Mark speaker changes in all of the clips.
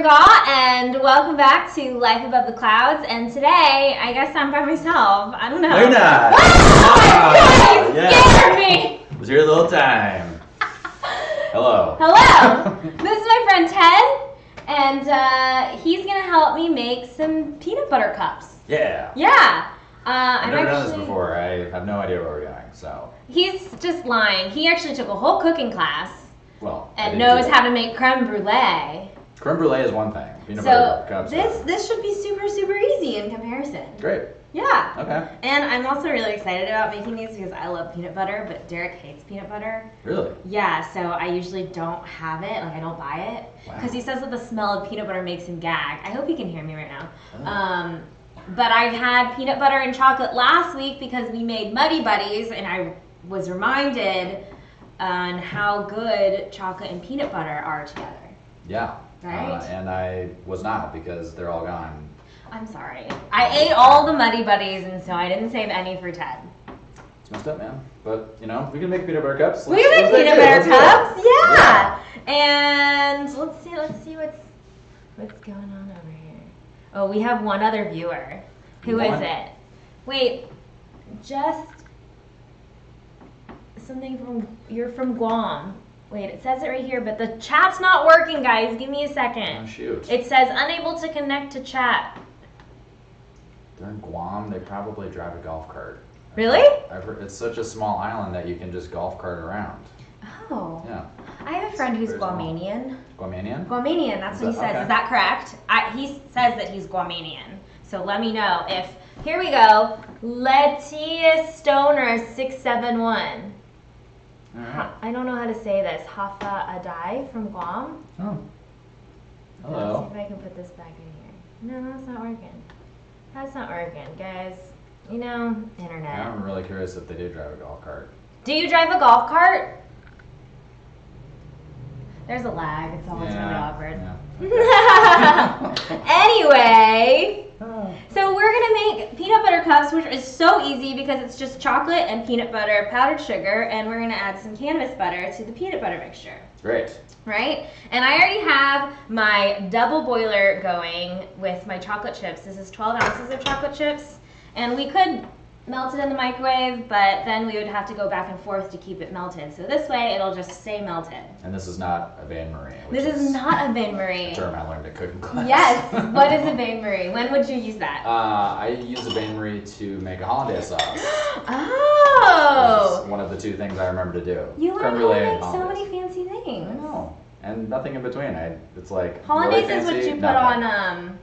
Speaker 1: Gaw, and welcome back to Life Above the Clouds. And today, I guess I'm by myself. I don't know.
Speaker 2: You're not.
Speaker 1: Oh, you scared me.
Speaker 2: It was your little time. Hello.
Speaker 1: Hello. This is my friend Ted, and he's gonna help me make some peanut butter cups.
Speaker 2: Yeah.
Speaker 1: Yeah.
Speaker 2: I've never done this before. I have no idea what we're doing. So.
Speaker 1: He's just lying. He actually took a whole cooking class.
Speaker 2: Well.
Speaker 1: And knows how to make creme brulee.
Speaker 2: Creme brulee is one thing. Peanut butter cups.
Speaker 1: This should be super easy in comparison.
Speaker 2: Great.
Speaker 1: Yeah.
Speaker 2: Okay.
Speaker 1: And I'm also really excited about making these because I love peanut butter, but Derek hates peanut butter.
Speaker 2: Really?
Speaker 1: Yeah, so I usually don't have it, like I don't buy it. Because he says that the smell of peanut butter makes him gag. I hope he can hear me right now.
Speaker 2: Oh.
Speaker 1: But I had peanut butter and chocolate last week because we made Muddy Buddies, and I was reminded on how good chocolate and peanut butter are together.
Speaker 2: Yeah.
Speaker 1: Right?
Speaker 2: And I was not because they're all gone.
Speaker 1: I'm sorry. I ate all the Muddy Buddies, and so I didn't save any for Ted.
Speaker 2: It's messed up, man. But, you know, we can make peanut butter cups.
Speaker 1: We can make peanut butter cups, yeah. And let's see what's going on over here. Oh, we have one other viewer. Who is it? Wait, just something you're from Guam. Wait, it says it right here, but the chat's not working, guys. Give me a second.
Speaker 2: Oh, shoot.
Speaker 1: It says unable to connect to chat.
Speaker 2: They're in Guam. They probably drive a golf cart.
Speaker 1: Really?
Speaker 2: I've heard it's such a small island that you can just golf cart around.
Speaker 1: Oh.
Speaker 2: Yeah.
Speaker 1: I have a friend who's Guamanian.
Speaker 2: Guamanian?
Speaker 1: Guamanian, that's what he says.
Speaker 2: Okay.
Speaker 1: Is that correct? He says that he's Guamanian. So let me know if. Here we go. Letia Stoner 671.
Speaker 2: Alright.
Speaker 1: I don't know how to say this. Hafa Adai from Guam.
Speaker 2: Oh.
Speaker 1: Let's
Speaker 2: Hello.
Speaker 1: see if I can put this back in here. No, that's not working. That's not working, guys. You know, internet.
Speaker 2: I'm really curious if they do drive a golf cart.
Speaker 1: Do you drive a golf cart? There's a lag. It's always really awkward.
Speaker 2: Yeah.
Speaker 1: Anyway, so we're going to make peanut butter cups, which is so easy because it's just chocolate and peanut butter, powdered sugar, and we're going to add some cannabis butter to the peanut butter mixture.
Speaker 2: Great.
Speaker 1: Right? And I already have my double boiler going with my chocolate chips. This is 12 ounces of chocolate chips. And we could melt it in the microwave, but then we would have to go back and forth to keep it melted. So this way, it'll just stay melted.
Speaker 2: And this is not a bain-marie.
Speaker 1: This is not a bain-marie.
Speaker 2: A term I learned at cooking class.
Speaker 1: Yes. What is a bain-marie? When would you use that?
Speaker 2: I use a bain-marie to make a hollandaise sauce.
Speaker 1: Oh.
Speaker 2: This is one of the two things I remember to do.
Speaker 1: You learn
Speaker 2: Creme
Speaker 1: how
Speaker 2: brulee
Speaker 1: to
Speaker 2: and
Speaker 1: make so
Speaker 2: hollandaise.
Speaker 1: many fancy things.
Speaker 2: I know. And nothing in between. It's like
Speaker 1: Hollandaise
Speaker 2: really
Speaker 1: is what
Speaker 2: fancy,
Speaker 1: you put
Speaker 2: nothing.
Speaker 1: on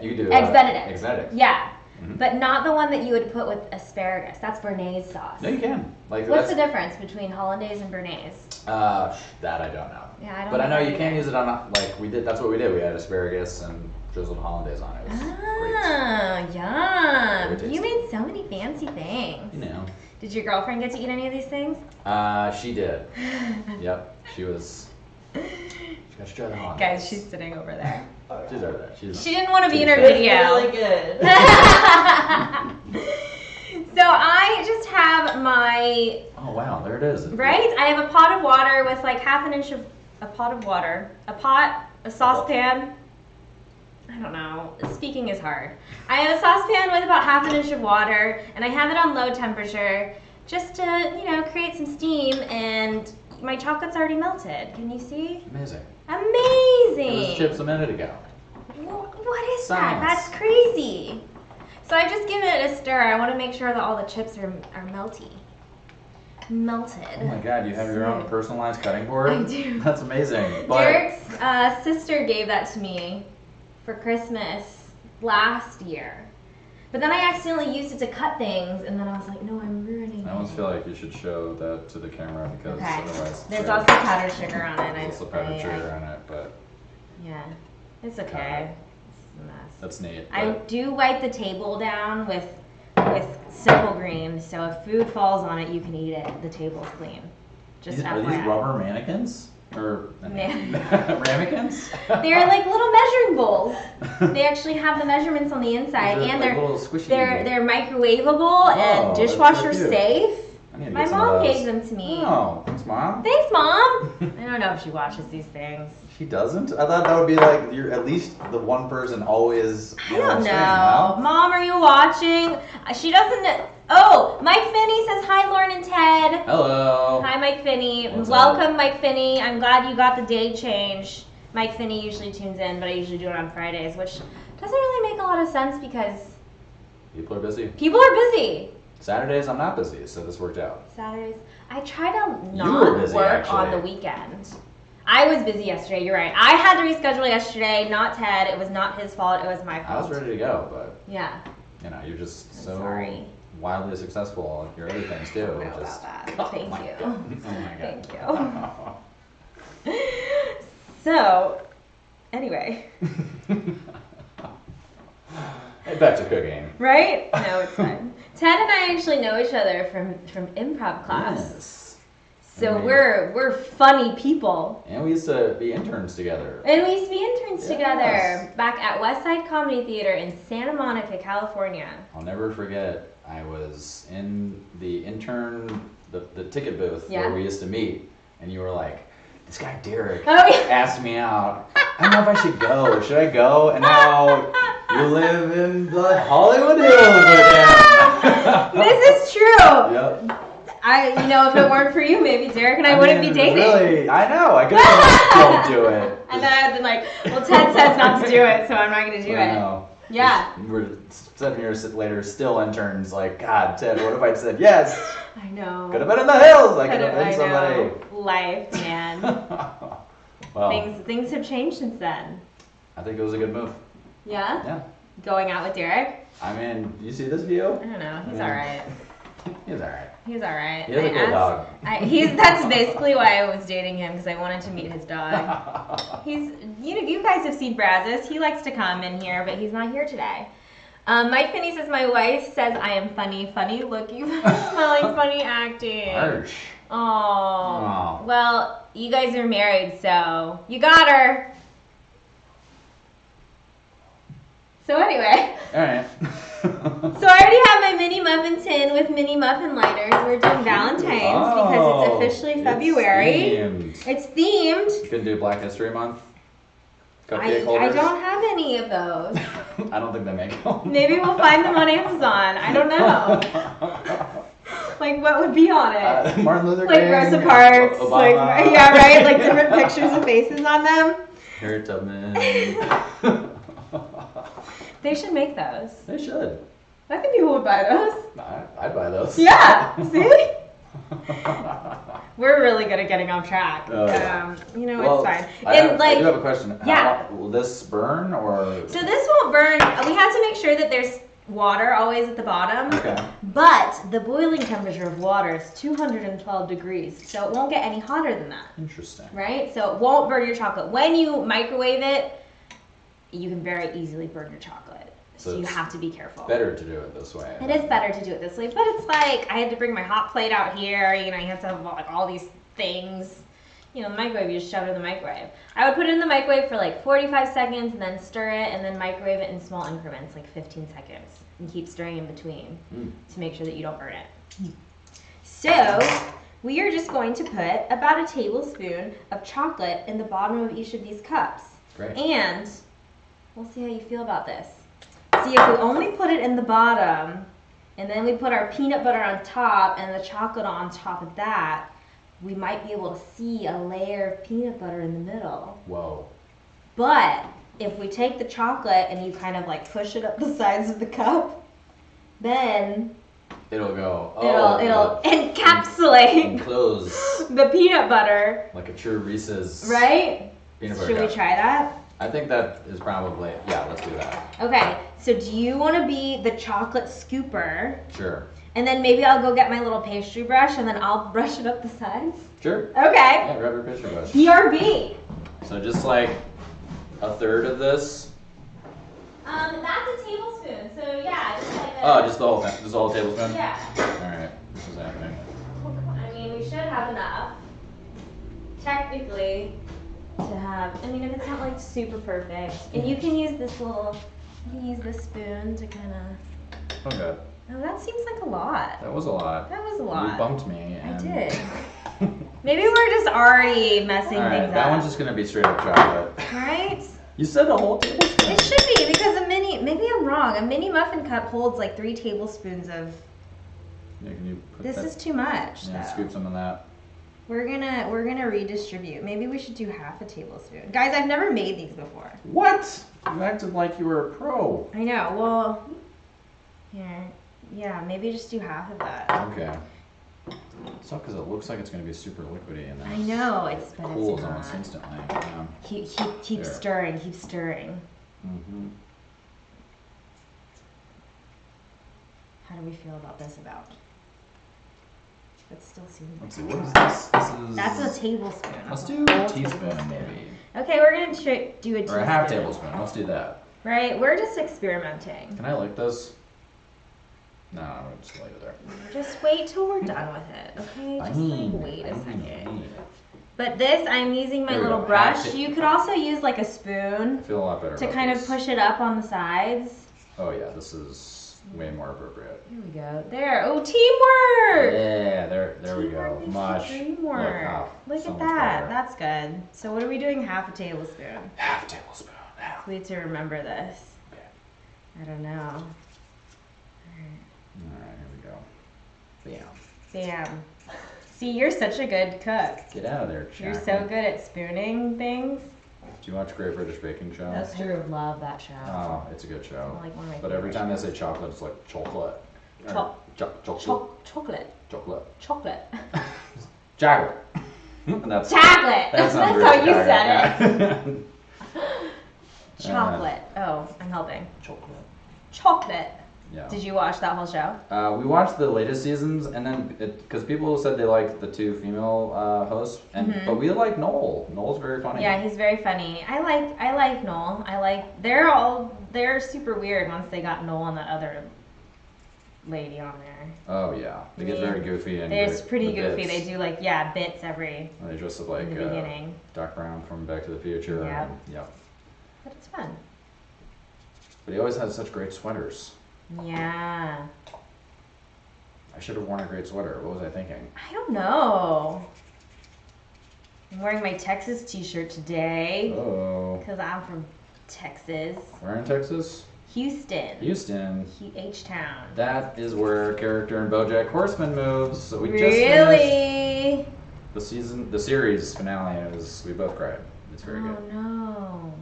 Speaker 2: You do
Speaker 1: Eggs Benedict.
Speaker 2: Eggs Benedict.
Speaker 1: Yeah.
Speaker 2: Mhm.
Speaker 1: But not the one that you would put with asparagus. That's Bernaise sauce.
Speaker 2: No, you can.
Speaker 1: What's the difference between hollandaise and Bernaise?
Speaker 2: That I don't know.
Speaker 1: Yeah, I don't
Speaker 2: But I know you
Speaker 1: either.
Speaker 2: can use it on we did. That's what we did. We had asparagus and drizzled hollandaise on it. It was
Speaker 1: Ah, yum.
Speaker 2: Very
Speaker 1: You
Speaker 2: tasty.
Speaker 1: made so many fancy things.
Speaker 2: great. You know.
Speaker 1: Did your girlfriend get to eat any of these things?
Speaker 2: She did. Yep. She was. She got to try the hollandaise.
Speaker 1: Guys, she's sitting over there.
Speaker 2: She's over there.
Speaker 1: She didn't want to be in her
Speaker 2: It's
Speaker 1: video.
Speaker 3: Really good.
Speaker 1: So I just have my,
Speaker 2: Oh wow, there it is.
Speaker 1: right? I have a pot of water with like half an inch of a pot of water, a saucepan. I don't know. Speaking is hard. I have a saucepan with about half an inch of water, and I have it on low temperature just to, create some steam, and my chocolate's already melted. Can you see?
Speaker 2: Amazing.
Speaker 1: Amazing.
Speaker 2: It was chips a minute ago.
Speaker 1: What is that?
Speaker 2: Science.
Speaker 1: That's crazy. So I just give it a stir. I want to make sure that all the chips are melty. Melted.
Speaker 2: Oh my god, you have your own personalized cutting board?
Speaker 1: I do.
Speaker 2: That's amazing. But
Speaker 1: Derek's sister gave that to me for Christmas last year. But then I accidentally used it to cut things, and then I was like, no, I'm ruining it.
Speaker 2: I almost feel like you should show that to the camera because
Speaker 1: Okay.
Speaker 2: otherwise.
Speaker 1: There's also powdered sugar on it.
Speaker 2: There's also powdered sugar on it, but
Speaker 1: Yeah, it's okay. It's a mess.
Speaker 2: that's neat.
Speaker 1: I
Speaker 2: but-
Speaker 1: do wipe the table down with Simple Green, so if food falls on it, you can eat it. The table's clean. Just
Speaker 2: Are these
Speaker 1: FYI.
Speaker 2: rubber mannequins? Or ramekins?
Speaker 1: They're like little measuring bowls. They actually have the measurements on the inside,
Speaker 2: These are
Speaker 1: and
Speaker 2: like little squishy.
Speaker 1: they're microwavable
Speaker 2: Oh,
Speaker 1: and
Speaker 2: that's so
Speaker 1: dishwasher
Speaker 2: cute.
Speaker 1: safe.
Speaker 2: I need to
Speaker 1: My
Speaker 2: get some of
Speaker 1: mom
Speaker 2: those.
Speaker 1: gave them to me.
Speaker 2: Oh, thanks, Mom.
Speaker 1: Thanks, Mom. I don't know if she watches these things.
Speaker 2: She doesn't? I thought that would be like you're at least the one person always.
Speaker 1: I don't know.
Speaker 2: No?
Speaker 1: Mom, are you watching? She doesn't. Oh, Mike Finney says hi, Lauren and Ted.
Speaker 2: Hello.
Speaker 1: Hi, Mike Finney.
Speaker 2: What's
Speaker 1: Welcome,
Speaker 2: up?
Speaker 1: Mike Finney. I'm glad you got the day change. Mike Finney usually tunes in, but I usually do it on Fridays, which doesn't really make a lot of sense because
Speaker 2: People are busy.
Speaker 1: people are busy.
Speaker 2: Saturdays I'm not busy, so this worked out.
Speaker 1: Saturdays. I try to
Speaker 2: You were
Speaker 1: not
Speaker 2: busy,
Speaker 1: work on
Speaker 2: actually.
Speaker 1: the weekend. I was busy yesterday, you're right. I had to reschedule yesterday, not Ted. It was not his fault, it was my
Speaker 2: I was
Speaker 1: fault.
Speaker 2: ready to go, but
Speaker 1: Yeah.
Speaker 2: you know, you're just
Speaker 1: I'm
Speaker 2: so
Speaker 1: sorry.
Speaker 2: wildly successful at your other things too.
Speaker 1: I don't know
Speaker 2: Just-
Speaker 1: about that.
Speaker 2: Oh
Speaker 1: Thank
Speaker 2: my
Speaker 1: you.
Speaker 2: God. Oh my God.
Speaker 1: Thank you. So, anyway,
Speaker 2: Hey, back to cooking.
Speaker 1: right? No, it's fine. Ted and I actually know each other from improv class.
Speaker 2: Yes.
Speaker 1: So
Speaker 2: I mean-
Speaker 1: we're funny people.
Speaker 2: And we used to be interns together.
Speaker 1: And we used to be interns
Speaker 2: Yes.
Speaker 1: together back at Westside Comedy Theater in Santa Monica, California.
Speaker 2: I'll never forget, I was in the the ticket booth
Speaker 1: Yeah.
Speaker 2: where we used to meet, and you were like, this guy Derek
Speaker 1: Oh, yeah.
Speaker 2: asked me out. I don't know if I should go. Should I go? And now you live in the Hollywood Hills with him.
Speaker 1: This is true.
Speaker 2: Yep.
Speaker 1: If it weren't for you, maybe Derek and I wouldn't be dating.
Speaker 2: Really, I know. I could have don't do it.
Speaker 1: And then I'd been like, well, Ted says not to do it, so I'm not going to do
Speaker 2: I
Speaker 1: it.
Speaker 2: know.
Speaker 1: Yeah.
Speaker 2: We're 7 years later, still interns. Like, God, Ted, what if I'd said yes?
Speaker 1: I know.
Speaker 2: Could have been in the hills. I could have
Speaker 1: I
Speaker 2: been somebody.
Speaker 1: know. Life, man.
Speaker 2: Well,
Speaker 1: Things have changed since then.
Speaker 2: I think it was a good move.
Speaker 1: Yeah?
Speaker 2: Yeah.
Speaker 1: Going out with Derek?
Speaker 2: I mean, you see this view?
Speaker 1: I don't know. He's
Speaker 2: Yeah.
Speaker 1: alright.
Speaker 2: He's alright.
Speaker 1: He's alright.
Speaker 2: He has a cool dog.
Speaker 1: That's basically why I was dating him, because I wanted to meet his dog. You guys have seen Brazos. He likes to come in here, but he's not here today. Mike Finney says, my wife says I am funny looking, smelling, funny acting.
Speaker 2: Harsh.
Speaker 1: Oh.
Speaker 2: Aw.
Speaker 1: Well, you guys are married, so you got her. So anyway,
Speaker 2: Alright.
Speaker 1: so I already have my mini muffin tin with mini muffin lighters. We're doing Valentine's because it's officially February.
Speaker 2: Themed.
Speaker 1: It's themed.
Speaker 2: You couldn't do Black History Month?
Speaker 1: I
Speaker 2: Cupcake holders?
Speaker 1: don't have any of those.
Speaker 2: I don't think they make them.
Speaker 1: Maybe we'll find them on Amazon. I don't know. Like, what would be on it?
Speaker 2: Martin Luther
Speaker 1: Like
Speaker 2: King.
Speaker 1: Rosa Parks.
Speaker 2: Obama.
Speaker 1: Like, yeah, right? Like different pictures of faces on them.
Speaker 2: Harriet Tubman.
Speaker 1: They should make those.
Speaker 2: They should.
Speaker 1: I think people would buy those.
Speaker 2: I'd buy those.
Speaker 1: Yeah, see? We're really good at getting off track.
Speaker 2: Oh, yeah.
Speaker 1: It's
Speaker 2: Well,
Speaker 1: fine.
Speaker 2: I do have a question.
Speaker 1: Yeah.
Speaker 2: Will this burn or?
Speaker 1: So this won't burn. We have to make sure that there's water always at the bottom.
Speaker 2: Okay.
Speaker 1: But the boiling temperature of water is 212 degrees, so it won't get any hotter than that,
Speaker 2: Interesting.
Speaker 1: right? So it won't burn your chocolate. When you microwave it, you can very easily burn your chocolate. So you
Speaker 2: it's
Speaker 1: have to be careful.
Speaker 2: Better to do it this way.
Speaker 1: It is better to do it this way, but it's like I had to bring my hot plate out here. You have to have like all these things. The microwave, you just shove it in the microwave. I would put it in the microwave for like 45 seconds and then stir it and then microwave it in small increments, like 15 seconds. And keep stirring in between to make sure that you don't burn it. So we are just going to put about a tablespoon of chocolate in the bottom of each of these cups.
Speaker 2: Great.
Speaker 1: And we'll see how you feel about this. See, if we only put it in the bottom, and then we put our peanut butter on top and the chocolate on top of that, we might be able to see a layer of peanut butter in the middle.
Speaker 2: Whoa.
Speaker 1: But if we take the chocolate and you kind of like push it up the sides of the cup, then
Speaker 2: It'll go.
Speaker 1: it'll encapsulate
Speaker 2: Enclose
Speaker 1: the peanut butter,
Speaker 2: like a true Reese's
Speaker 1: right?
Speaker 2: peanut butter
Speaker 1: Should we
Speaker 2: cup.
Speaker 1: try that?
Speaker 2: I think that is probably, yeah, let's do that.
Speaker 1: Okay, so do you want to be the chocolate scooper?
Speaker 2: Sure.
Speaker 1: And then maybe I'll go get my little pastry brush and then I'll brush it up the sides?
Speaker 2: Sure.
Speaker 1: Okay.
Speaker 2: Yeah, grab your picture brush.
Speaker 1: BRB.
Speaker 2: So just like a third of this.
Speaker 1: That's a tablespoon, so yeah, just like
Speaker 2: Oh, just the whole thing. Just the whole tablespoon?
Speaker 1: Yeah.
Speaker 2: Alright, this is happening.
Speaker 1: I mean, we should have enough, technically, to have, if it's not like super perfect. And you can use this spoon to kind of,
Speaker 2: Okay.
Speaker 1: Oh, that seems like a lot.
Speaker 2: That was a lot.
Speaker 1: That was a lot.
Speaker 2: You bumped me.
Speaker 1: I
Speaker 2: And...
Speaker 1: did. Maybe we're just already messing things up.
Speaker 2: That one's just gonna be straight up chocolate.
Speaker 1: Right?
Speaker 2: You said a whole tablespoon.
Speaker 1: It should be because maybe I'm wrong. A mini muffin cup holds like 3 tablespoons of.
Speaker 2: Yeah, can you put
Speaker 1: This
Speaker 2: that...
Speaker 1: is too much.
Speaker 2: Yeah,
Speaker 1: though.
Speaker 2: scoop some of that.
Speaker 1: We're gonna redistribute. Maybe we should do half a tablespoon. Guys, I've never made these before.
Speaker 2: What? You acted like you were a pro.
Speaker 1: I know. Well, here. Yeah, maybe just do half of that.
Speaker 2: Okay. It's not because it looks like it's going to be super liquidy and then
Speaker 1: I know,
Speaker 2: it
Speaker 1: but
Speaker 2: cools
Speaker 1: it's not.
Speaker 2: almost instantly. Yeah.
Speaker 1: Keep
Speaker 2: There.
Speaker 1: stirring, keep stirring.
Speaker 2: Mm-hmm.
Speaker 1: How do we feel about this about? That still seems
Speaker 2: Let's see,
Speaker 1: like
Speaker 2: what is this? This is...
Speaker 1: That's a tablespoon.
Speaker 2: Let's
Speaker 1: That's
Speaker 2: do
Speaker 1: a
Speaker 2: a
Speaker 1: whole
Speaker 2: teaspoon maybe.
Speaker 1: Okay, we're gonna do a teaspoon.
Speaker 2: Or a half tablespoon. Let's do that.
Speaker 1: Right, we're just experimenting.
Speaker 2: Can I lick this? No, I'm going to just leave it there.
Speaker 1: Just wait till we're done with it, okay? Just like wait a second. But this, I'm using my
Speaker 2: There we
Speaker 1: little
Speaker 2: go.
Speaker 1: brush. You could also use like a spoon
Speaker 2: I feel a lot better
Speaker 1: to
Speaker 2: about
Speaker 1: kind of
Speaker 2: this.
Speaker 1: push it up on the sides.
Speaker 2: Oh yeah, this is way more appropriate.
Speaker 1: Here we go. There. Oh, teamwork!
Speaker 2: Yeah, there we go.
Speaker 1: Teamwork leads to
Speaker 2: Much.
Speaker 1: teamwork. Look
Speaker 2: so
Speaker 1: at
Speaker 2: much
Speaker 1: that.
Speaker 2: better.
Speaker 1: That's good. So what are we doing? Half a tablespoon.
Speaker 2: Half a tablespoon. Yeah.
Speaker 1: We need to remember this.
Speaker 2: Okay.
Speaker 1: I don't know.
Speaker 2: Alright, here we go. Bam.
Speaker 1: Bam. See, you're such a good cook.
Speaker 2: Get out of there,
Speaker 1: You're
Speaker 2: Jack.
Speaker 1: so good at spooning things.
Speaker 2: Do you watch Great British Baking Show?
Speaker 1: That's true. Love that show.
Speaker 2: Oh, it's a good show.
Speaker 1: Like one of my
Speaker 2: But every
Speaker 1: favorite
Speaker 2: time they say chocolate, it's like chocolate.
Speaker 1: Choc-
Speaker 2: Chocolate.
Speaker 1: Chocolate.
Speaker 2: Chocolate.
Speaker 1: Chocolate.
Speaker 2: Chocolate. And that's
Speaker 1: Chocolate.
Speaker 2: That sounds
Speaker 1: That's how
Speaker 2: really
Speaker 1: you said
Speaker 2: Chicago.
Speaker 1: Chocolate. Oh, I'm helping.
Speaker 2: Chocolate.
Speaker 1: Chocolate.
Speaker 2: Yeah.
Speaker 1: Did you watch that whole show?
Speaker 2: We watched the latest seasons, and then because people said they liked the 2 female hosts, and but we like Noel. Noel's very funny.
Speaker 1: Yeah, he's very funny. I like Noel. They're super weird once they got Noel and that other lady on there.
Speaker 2: Oh yeah, they get very goofy and
Speaker 1: They're
Speaker 2: great
Speaker 1: pretty
Speaker 2: with
Speaker 1: goofy.
Speaker 2: bits.
Speaker 1: They do bits every
Speaker 2: And they dress up like
Speaker 1: in the beginning.
Speaker 2: Doc Brown from Back to the Future.
Speaker 1: Yeah.
Speaker 2: And, yep.
Speaker 1: But it's fun.
Speaker 2: But he always had such great sweaters.
Speaker 1: Yeah.
Speaker 2: I should have worn a great sweater. What was I thinking?
Speaker 1: I don't know. I'm wearing my Texas t-shirt today
Speaker 2: Oh.
Speaker 1: because I'm from Texas.
Speaker 2: Where in Texas?
Speaker 1: Houston.
Speaker 2: Houston.
Speaker 1: H-Town.
Speaker 2: That is where character in BoJack Horseman moves. So we just finished
Speaker 1: Really?
Speaker 2: the series finale. We both cried. It's very
Speaker 1: Oh
Speaker 2: good.
Speaker 1: no.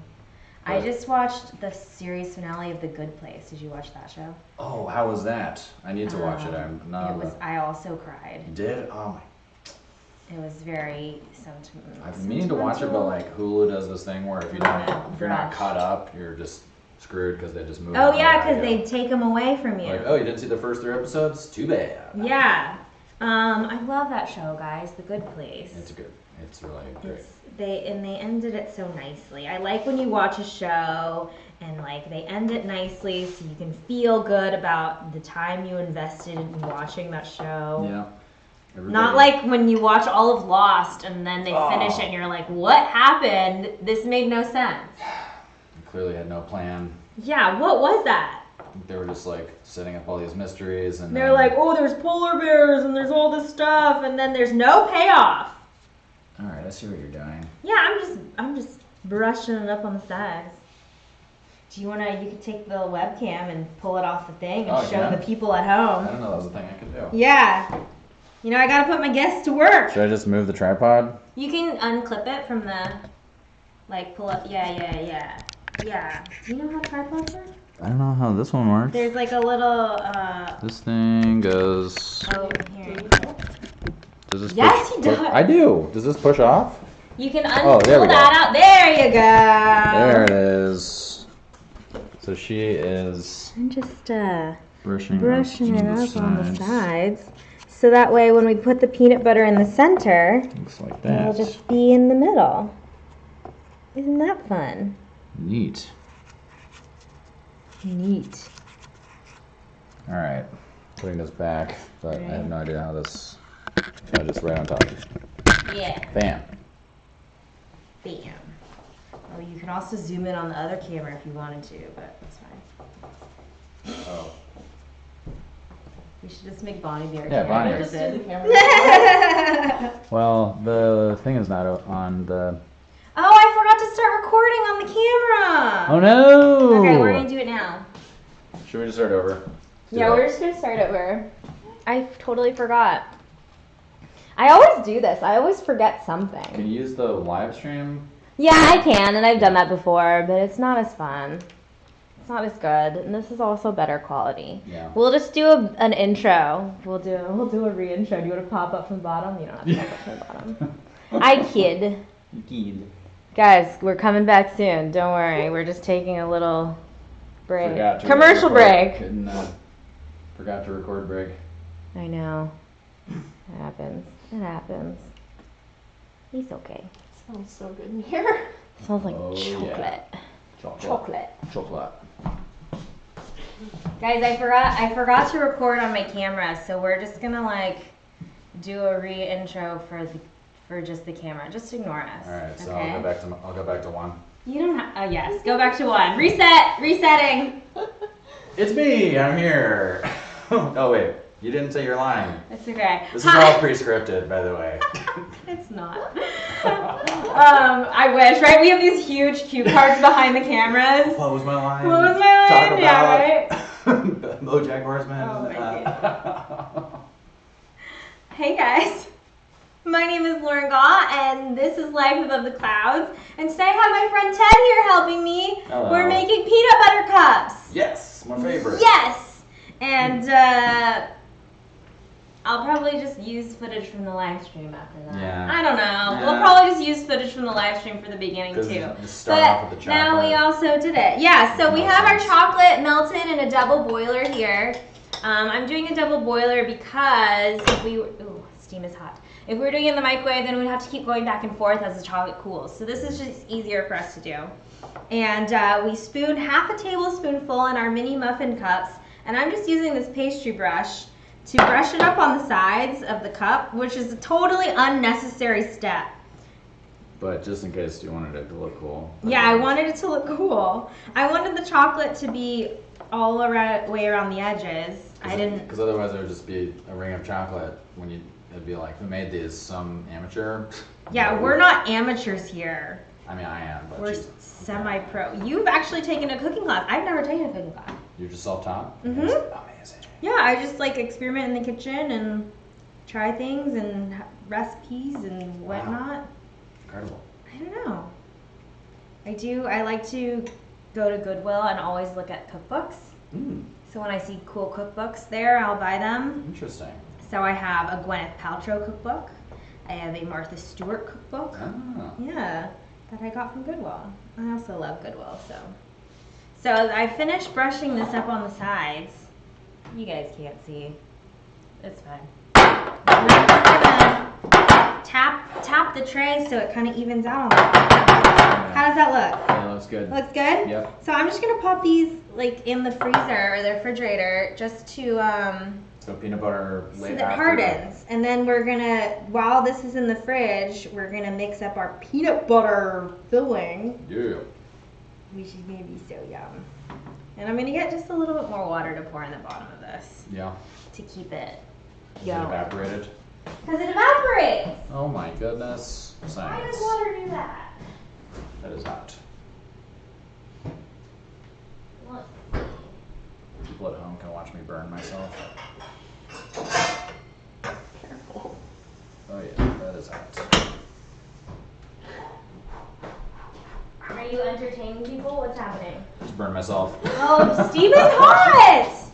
Speaker 1: I
Speaker 2: But-
Speaker 1: just watched the series finale of The Good Place. Did you watch that show?
Speaker 2: Oh, how was that? I need to watch it. I'm not.
Speaker 1: I also cried.
Speaker 2: You did? Oh my.
Speaker 1: It was very sentimental.
Speaker 2: I've been meaning to watch it, but like Hulu does this thing where if you're not
Speaker 1: Brush.
Speaker 2: caught up, you're just screwed because they just move.
Speaker 1: Oh
Speaker 2: on
Speaker 1: yeah,
Speaker 2: without
Speaker 1: because
Speaker 2: you.
Speaker 1: they take them away from you.
Speaker 2: Like, oh, you didn't see the first 3 episodes? Too bad.
Speaker 1: Yeah. I love that show, guys. The Good Place.
Speaker 2: It's good. It's really great.
Speaker 1: They ended it so nicely. I like when you watch a show and they end it nicely so you can feel good about the time you invested in watching that show.
Speaker 2: Yeah.
Speaker 1: Not like when you watch all of Lost and then they finish it and you're like, what happened? This made no sense.
Speaker 2: They clearly had no plan.
Speaker 1: Yeah, what was that?
Speaker 2: They were just setting up all these mysteries and
Speaker 1: They're like, oh, there's polar bears and there's all this stuff and then there's no payoff.
Speaker 2: all right, I see what you're doing.
Speaker 1: Yeah, I'm just brushing it up on the sides. Do you you could take the webcam and pull it off the thing and show the people at
Speaker 2: I
Speaker 1: home.
Speaker 2: didn't know that was a thing I could do.
Speaker 1: Yeah. I gotta put my guests to work.
Speaker 2: Should I just move the tripod?
Speaker 1: You can unclip it from the, pull up, yeah. Yeah. Do you know how tripods work?
Speaker 2: I don't know how this one works.
Speaker 1: There's a little,
Speaker 2: This thing goes.
Speaker 1: oh, here.
Speaker 2: Does this
Speaker 1: Yes,
Speaker 2: push?
Speaker 1: he does.
Speaker 2: I do. Does this push off?
Speaker 1: You can
Speaker 2: Oh, there
Speaker 1: pull
Speaker 2: we go.
Speaker 1: that out. There you go.
Speaker 2: There it is. So she is
Speaker 1: I'm just,
Speaker 2: brushing
Speaker 1: it up on the sides. So that way when we put the peanut butter in the center,
Speaker 2: Looks like
Speaker 1: it'll
Speaker 2: that.
Speaker 1: just be in the middle. Isn't that fun?
Speaker 2: Neat.
Speaker 1: Neat.
Speaker 2: All right, putting this back, but I have no idea how this. Should I just right on top?
Speaker 1: Yeah.
Speaker 2: Bam.
Speaker 1: Bam. Oh, you can also zoom in on the other camera if you wanted to, but that's fine.
Speaker 2: Oh.
Speaker 1: We should just make Bonnie the
Speaker 2: Yeah, Bonnie.
Speaker 1: camera
Speaker 3: Just do
Speaker 1: person.
Speaker 3: the camera.
Speaker 2: Well, the thing is not on the...
Speaker 1: Oh, I forgot to start recording on the camera.
Speaker 2: Oh no!
Speaker 1: Okay, we're gonna do it now.
Speaker 2: Should we just start over?
Speaker 1: Yeah, we're just gonna start over. I totally forgot. I always do this. I always forget something.
Speaker 2: Can you use the live stream?
Speaker 1: Yeah, I can, and I've done that before, but it's not as fun. It's not as good, and this is also better quality.
Speaker 2: Yeah.
Speaker 1: We'll just do an intro. We'll do a re-intro. Do you want to pop up from the bottom? You don't have to pop up from the bottom. I kid.
Speaker 2: Kid.
Speaker 1: Guys, we're coming back soon. Don't worry. We're just taking a little break.
Speaker 2: Forgot to
Speaker 1: Commercial
Speaker 2: record.
Speaker 1: break.
Speaker 2: Forgot to record break.
Speaker 1: I know. It happens. It happens. He's okay.
Speaker 3: Smells so good in here.
Speaker 1: It smells like
Speaker 2: Oh,
Speaker 1: chocolate.
Speaker 2: yeah. Chocolate.
Speaker 1: Guys, I forgot to record on my camera, so we're just gonna like do a re-intro for just the camera. Just ignore us.
Speaker 2: All right, so
Speaker 1: okay?
Speaker 2: I'll go back to one.
Speaker 1: You don't have. Yes, go back to one. Resetting.
Speaker 2: It's me. I'm here. Oh wait, you didn't say your line.
Speaker 1: It's okay.
Speaker 2: This is all pre-scripted, by the way.
Speaker 1: It's not. I wish, right? We have these huge cue cards behind the cameras.
Speaker 2: What was my line?
Speaker 1: What was my line?
Speaker 2: Talk
Speaker 1: Yeah,
Speaker 2: about
Speaker 1: right?
Speaker 2: BoJack Horseman.
Speaker 1: Oh my Hey guys, my name is Lauren Gaw, and this is Life Above the Clouds. And today I have my friend Ted here helping me.
Speaker 2: Hello.
Speaker 1: We're making peanut butter cups.
Speaker 2: Yes, my favorite.
Speaker 1: Yes, and I'll probably just use footage from the live stream after that.
Speaker 2: Yeah.
Speaker 1: I don't know.
Speaker 2: Yeah.
Speaker 1: We'll probably just use footage from the live stream for the beginning too.
Speaker 2: Just start off with the chocolate.
Speaker 1: Now we also did it. Yeah, so we have our chocolate melted in a double boiler here. I'm doing a double boiler because if we were, ooh, steam is hot. If we were doing it in the microwave, then we'd have to keep going back and forth as the chocolate cools. So this is just easier for us to do. And we spoon half a tablespoonful in our mini muffin cups. And I'm just using this pastry brush to brush it up on the sides of the cup, which is a totally unnecessary step.
Speaker 2: But just in case you wanted it to look cool.
Speaker 1: Yeah, I wanted it to look cool. I wanted the chocolate to be all way around the edges. I didn't.
Speaker 2: Because otherwise there would just be a ring of chocolate when it'd be like, who made these? Some amateur?
Speaker 1: Yeah, we're not amateurs here.
Speaker 2: I mean, I am, but
Speaker 1: We're
Speaker 2: she's-
Speaker 1: semi-pro. You've actually taken a cooking class. I've never taken a cooking class.
Speaker 2: You're just self-taught?
Speaker 1: Mhm.
Speaker 2: Amazing.
Speaker 1: Yeah, I just like experiment in the kitchen and try things and recipes and whatnot.
Speaker 2: Incredible.
Speaker 1: I don't know. I like to go to Goodwill and always look at cookbooks. So when I see cool cookbooks there, I'll buy them.
Speaker 2: Interesting.
Speaker 1: So I have a Gwyneth Paltrow cookbook. I have a Martha Stewart cookbook.
Speaker 2: Ah.
Speaker 1: Yeah, that I got from Goodwill. I also love Goodwill, so. So I finished brushing this up on the sides. You guys can't see. It's fine. I'm just gonna tap the tray so it kind of evens out on the How does that look?
Speaker 2: Yeah, looks good.
Speaker 1: Looks good?
Speaker 2: Yep.
Speaker 1: So I'm just gonna pop these like in the freezer or the refrigerator just to
Speaker 2: So peanut butter
Speaker 1: so
Speaker 2: late
Speaker 1: that
Speaker 2: after
Speaker 1: hardens. And then we're gonna, while this is in the fridge, we're gonna mix up our peanut butter filling,
Speaker 2: Yeah.
Speaker 1: which is gonna be so yum. And I'm gonna get just a little bit more water to pour in the bottom of this
Speaker 2: Yeah.
Speaker 1: to keep it
Speaker 2: Is it
Speaker 1: going.
Speaker 2: evaporated?
Speaker 1: Because it evaporates.
Speaker 2: Oh my goodness.
Speaker 1: Why
Speaker 2: Science.
Speaker 1: does water do that?
Speaker 2: That is hot.
Speaker 1: Look.
Speaker 2: People at home can watch me burn myself.
Speaker 3: Careful.
Speaker 2: Oh yeah, that is hot.
Speaker 1: Are you entertaining people? What's happening?
Speaker 2: Just burn myself.
Speaker 1: Oh, steam is hot!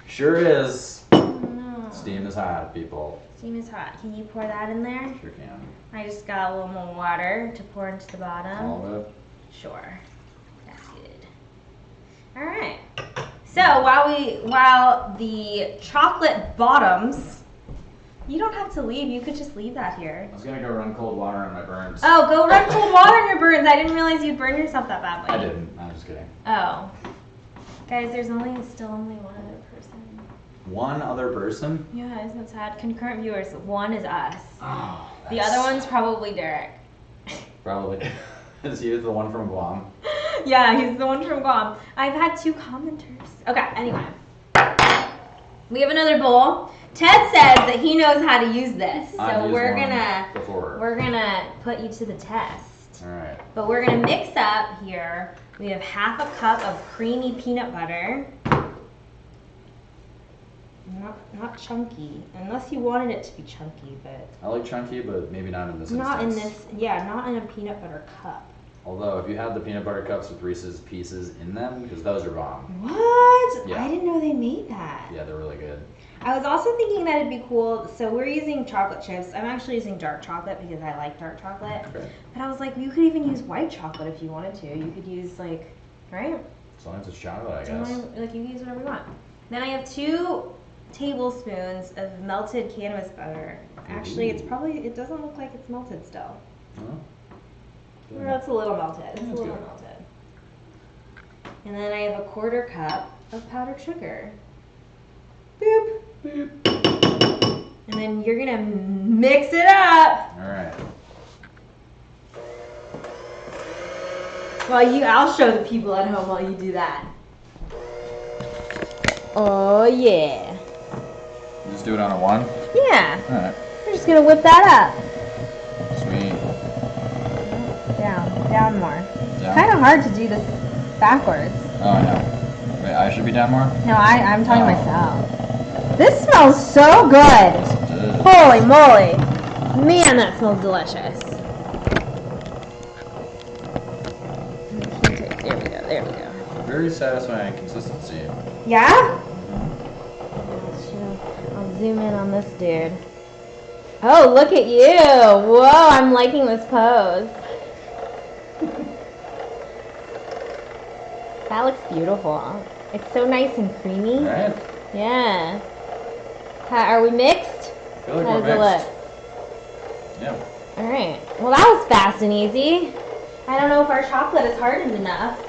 Speaker 2: Sure is.
Speaker 1: Oh no.
Speaker 2: Steam is hot, people.
Speaker 1: Steam is hot. Can you pour that in there?
Speaker 2: Sure can.
Speaker 1: I just got a little more water to pour into the bottom.
Speaker 2: All of it.
Speaker 1: Sure. That's good. All right. So while the chocolate bottoms, you don't have to leave. You could just leave that here.
Speaker 2: I was gonna go run cold water on my burns.
Speaker 1: Oh, go run cold water on your burns. I didn't realize you'd burn yourself that badly.
Speaker 2: I didn't. I'm just kidding.
Speaker 1: Oh. Guys, there's still only one other person.
Speaker 2: One other person?
Speaker 1: Yeah, isn't it sad? Concurrent viewers. One is us.
Speaker 2: Oh,
Speaker 1: The other one's probably Derek.
Speaker 2: probably. Is he the one from Guam?
Speaker 1: Yeah, he's the one from Guam. I've had 2 commenters. Okay, anyway. We have another bowl. Ted says that he knows how to use this,
Speaker 2: I've
Speaker 1: so
Speaker 2: used
Speaker 1: we're
Speaker 2: one
Speaker 1: gonna
Speaker 2: before.
Speaker 1: put you to the test.
Speaker 2: All right.
Speaker 1: But we're gonna mix up here. We have half a cup of creamy peanut butter. Not chunky, unless you wanted it to be chunky, but
Speaker 2: I like chunky, but maybe not in this instance.
Speaker 1: not in this. Yeah, not in a peanut butter cup.
Speaker 2: Although, if you have the peanut butter cups with Reese's Pieces in them, because those are bomb.
Speaker 1: What?
Speaker 2: Yeah.
Speaker 1: I didn't know they made that.
Speaker 2: Yeah, they're really good.
Speaker 1: I was also thinking that it'd be cool. So we're using chocolate chips. I'm actually using dark chocolate because I like dark chocolate.
Speaker 2: Okay.
Speaker 1: But I was like, you could even use white chocolate if you wanted to. You could use right?
Speaker 2: As long as it's chocolate, I
Speaker 1: So
Speaker 2: guess.
Speaker 1: like you can use whatever you want. Then I have 2 tablespoons of melted cannabis butter. Actually, it doesn't look like it's melted still.
Speaker 2: Huh?
Speaker 1: No, it's a little melted. It's a
Speaker 2: That's
Speaker 1: little
Speaker 2: good.
Speaker 1: melted. And then I have a 1/4 cup of powdered sugar. Boop.
Speaker 2: Boop.
Speaker 1: And then you're gonna mix it up.
Speaker 2: All right.
Speaker 1: I'll show the people at home while you do that. Oh yeah.
Speaker 2: Just do it on a 1?
Speaker 1: Yeah.
Speaker 2: All right.
Speaker 1: We're just gonna whip that up.
Speaker 2: Sweet.
Speaker 1: Down more.
Speaker 2: Down?
Speaker 1: Kind of hard to do this backwards.
Speaker 2: Oh, I know. Wait, I should be down more?
Speaker 1: No, I'm telling
Speaker 2: Oh.
Speaker 1: myself. This smells so good.
Speaker 2: Yes, it does.
Speaker 1: Holy moly. Man, that smells delicious. There we go.
Speaker 2: Very satisfying consistency.
Speaker 1: Yeah? I'll zoom in on this dude. Oh, look at you. Whoa, I'm liking this pose. That looks beautiful. It's so nice and creamy.
Speaker 2: Right?
Speaker 1: Yeah. Are we mixed?
Speaker 2: I feel like
Speaker 1: How
Speaker 2: we're
Speaker 1: does it
Speaker 2: mixed.
Speaker 1: look?
Speaker 2: Yeah.
Speaker 1: Alright. Well, that was fast and easy. I don't know if our chocolate is hardened enough.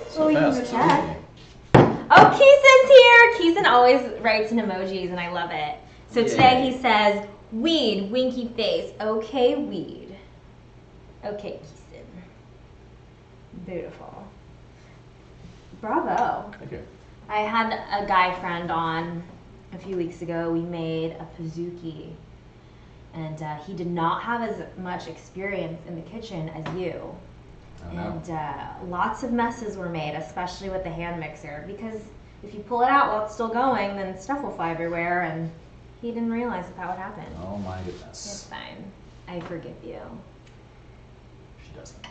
Speaker 2: So
Speaker 1: we can
Speaker 2: fast,
Speaker 1: go
Speaker 2: so
Speaker 1: check.
Speaker 2: easy.
Speaker 1: Oh, Keesan's here! Keesan always writes in emojis and I love it. So today
Speaker 2: Yay.
Speaker 1: he says, weed, winky face. Okay, weed. Okay, Keesan. Beautiful. Bravo.
Speaker 2: Thank you.
Speaker 1: I had a guy friend on a few weeks ago. We made a pizookie. And he did not have as much experience in the kitchen as you.
Speaker 2: Oh, no.
Speaker 1: And lots of messes were made, especially with the hand mixer, because if you pull it out while it's still going, then stuff will fly everywhere, and he didn't realize that would happen.
Speaker 2: Oh my
Speaker 1: It's
Speaker 2: goodness.
Speaker 1: fine. I forgive you.
Speaker 2: She doesn't.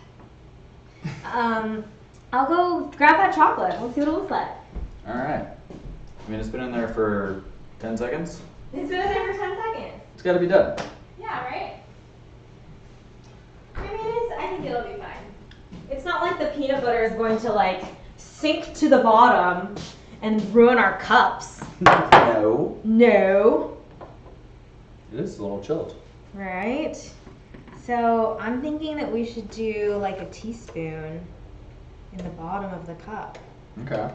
Speaker 1: I'll go grab that chocolate. We'll see what it looks like.
Speaker 2: All right. I mean, it's been in there for 10 seconds.
Speaker 1: It's been in there for 10 seconds.
Speaker 2: It's got to be done.
Speaker 1: Yeah, right? I mean, I think it'll be fine. It's not like the peanut butter is going to, sink to the bottom and ruin our cups.
Speaker 2: No.
Speaker 1: No.
Speaker 2: It is a little chilled.
Speaker 1: Right? So I'm thinking that we should do a teaspoon in the bottom of the cup.
Speaker 2: Okay.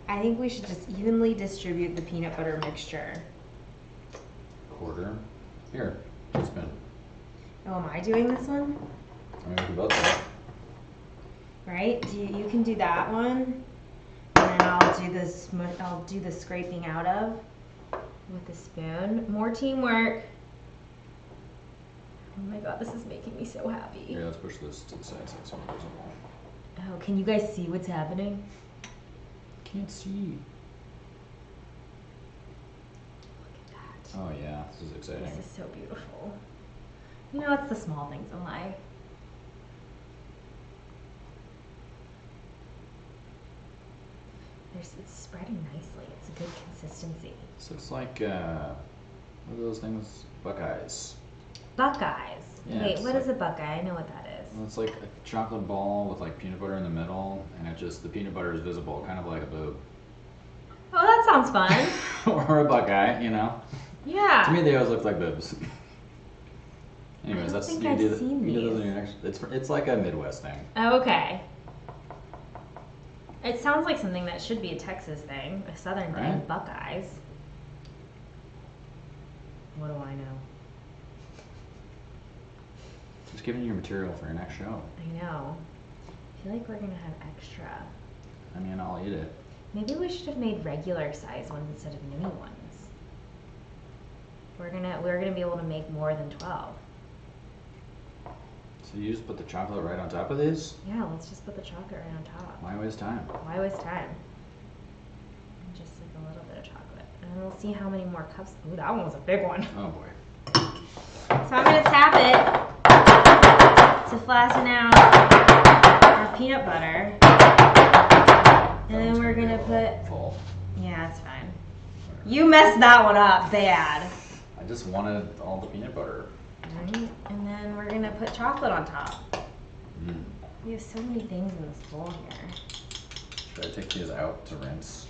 Speaker 1: I think we should just evenly distribute the peanut butter mixture.
Speaker 2: 1/4. Here, teaspoon.
Speaker 1: Oh, am I doing this one?
Speaker 2: I mean, we can both do it.
Speaker 1: Right? You can do that one, and then I'll do the scraping out of with the spoon. More teamwork. Oh my god, this is making me so happy.
Speaker 2: Here, let's push this to the side so it's invisible.
Speaker 1: Oh, can you guys see what's happening?
Speaker 2: Can't see.
Speaker 1: Look at that.
Speaker 2: Oh yeah, this is exciting.
Speaker 1: This is so beautiful. You know, it's the small things in life. It's spreading nicely. It's a good consistency.
Speaker 2: This looks like, what are those things? Buckeyes.
Speaker 1: Buckeyes.
Speaker 2: Yeah,
Speaker 1: Wait,
Speaker 2: it's
Speaker 1: what is a buckeye? I know what that is.
Speaker 2: Well, it's like a chocolate ball with peanut butter in the middle, and the peanut butter is visible, kind of like a boob.
Speaker 1: Oh, that sounds fun.
Speaker 2: Or a buckeye, you know.
Speaker 1: Yeah.
Speaker 2: To me, they always look like boobs. Anyways,
Speaker 1: don't
Speaker 2: that's
Speaker 1: think
Speaker 2: you
Speaker 1: I've
Speaker 2: do the,
Speaker 1: seen
Speaker 2: you do
Speaker 1: these.
Speaker 2: those in your next. It's like a Midwest thing.
Speaker 1: Oh, okay. It sounds like something that should be a Texas thing, a Southern thing.
Speaker 2: Right.
Speaker 1: Buckeyes. What do I know?
Speaker 2: Just giving you material for your next show.
Speaker 1: I know. I feel like we're gonna have extra.
Speaker 2: I mean, I'll eat it.
Speaker 1: Maybe we should have made regular size ones instead of mini ones. We're gonna be able to make more than 12.
Speaker 2: So you just put the chocolate right on top of these?
Speaker 1: Yeah, let's just put the chocolate right on top.
Speaker 2: Why waste time?
Speaker 1: Why waste time? Just like a little bit of chocolate. And then we'll see how many more cups. Ooh, that one was a big one.
Speaker 2: Oh boy.
Speaker 1: So I'm gonna tap it to flatten out our peanut butter. And then we're gonna put,
Speaker 2: full.
Speaker 1: yeah, it's fine. You messed that one up bad.
Speaker 2: I just wanted all the peanut butter.
Speaker 1: Right? And then we're gonna put chocolate on top.
Speaker 2: Mm.
Speaker 1: We have so many things in this bowl here.
Speaker 2: Should I take these out to rinse?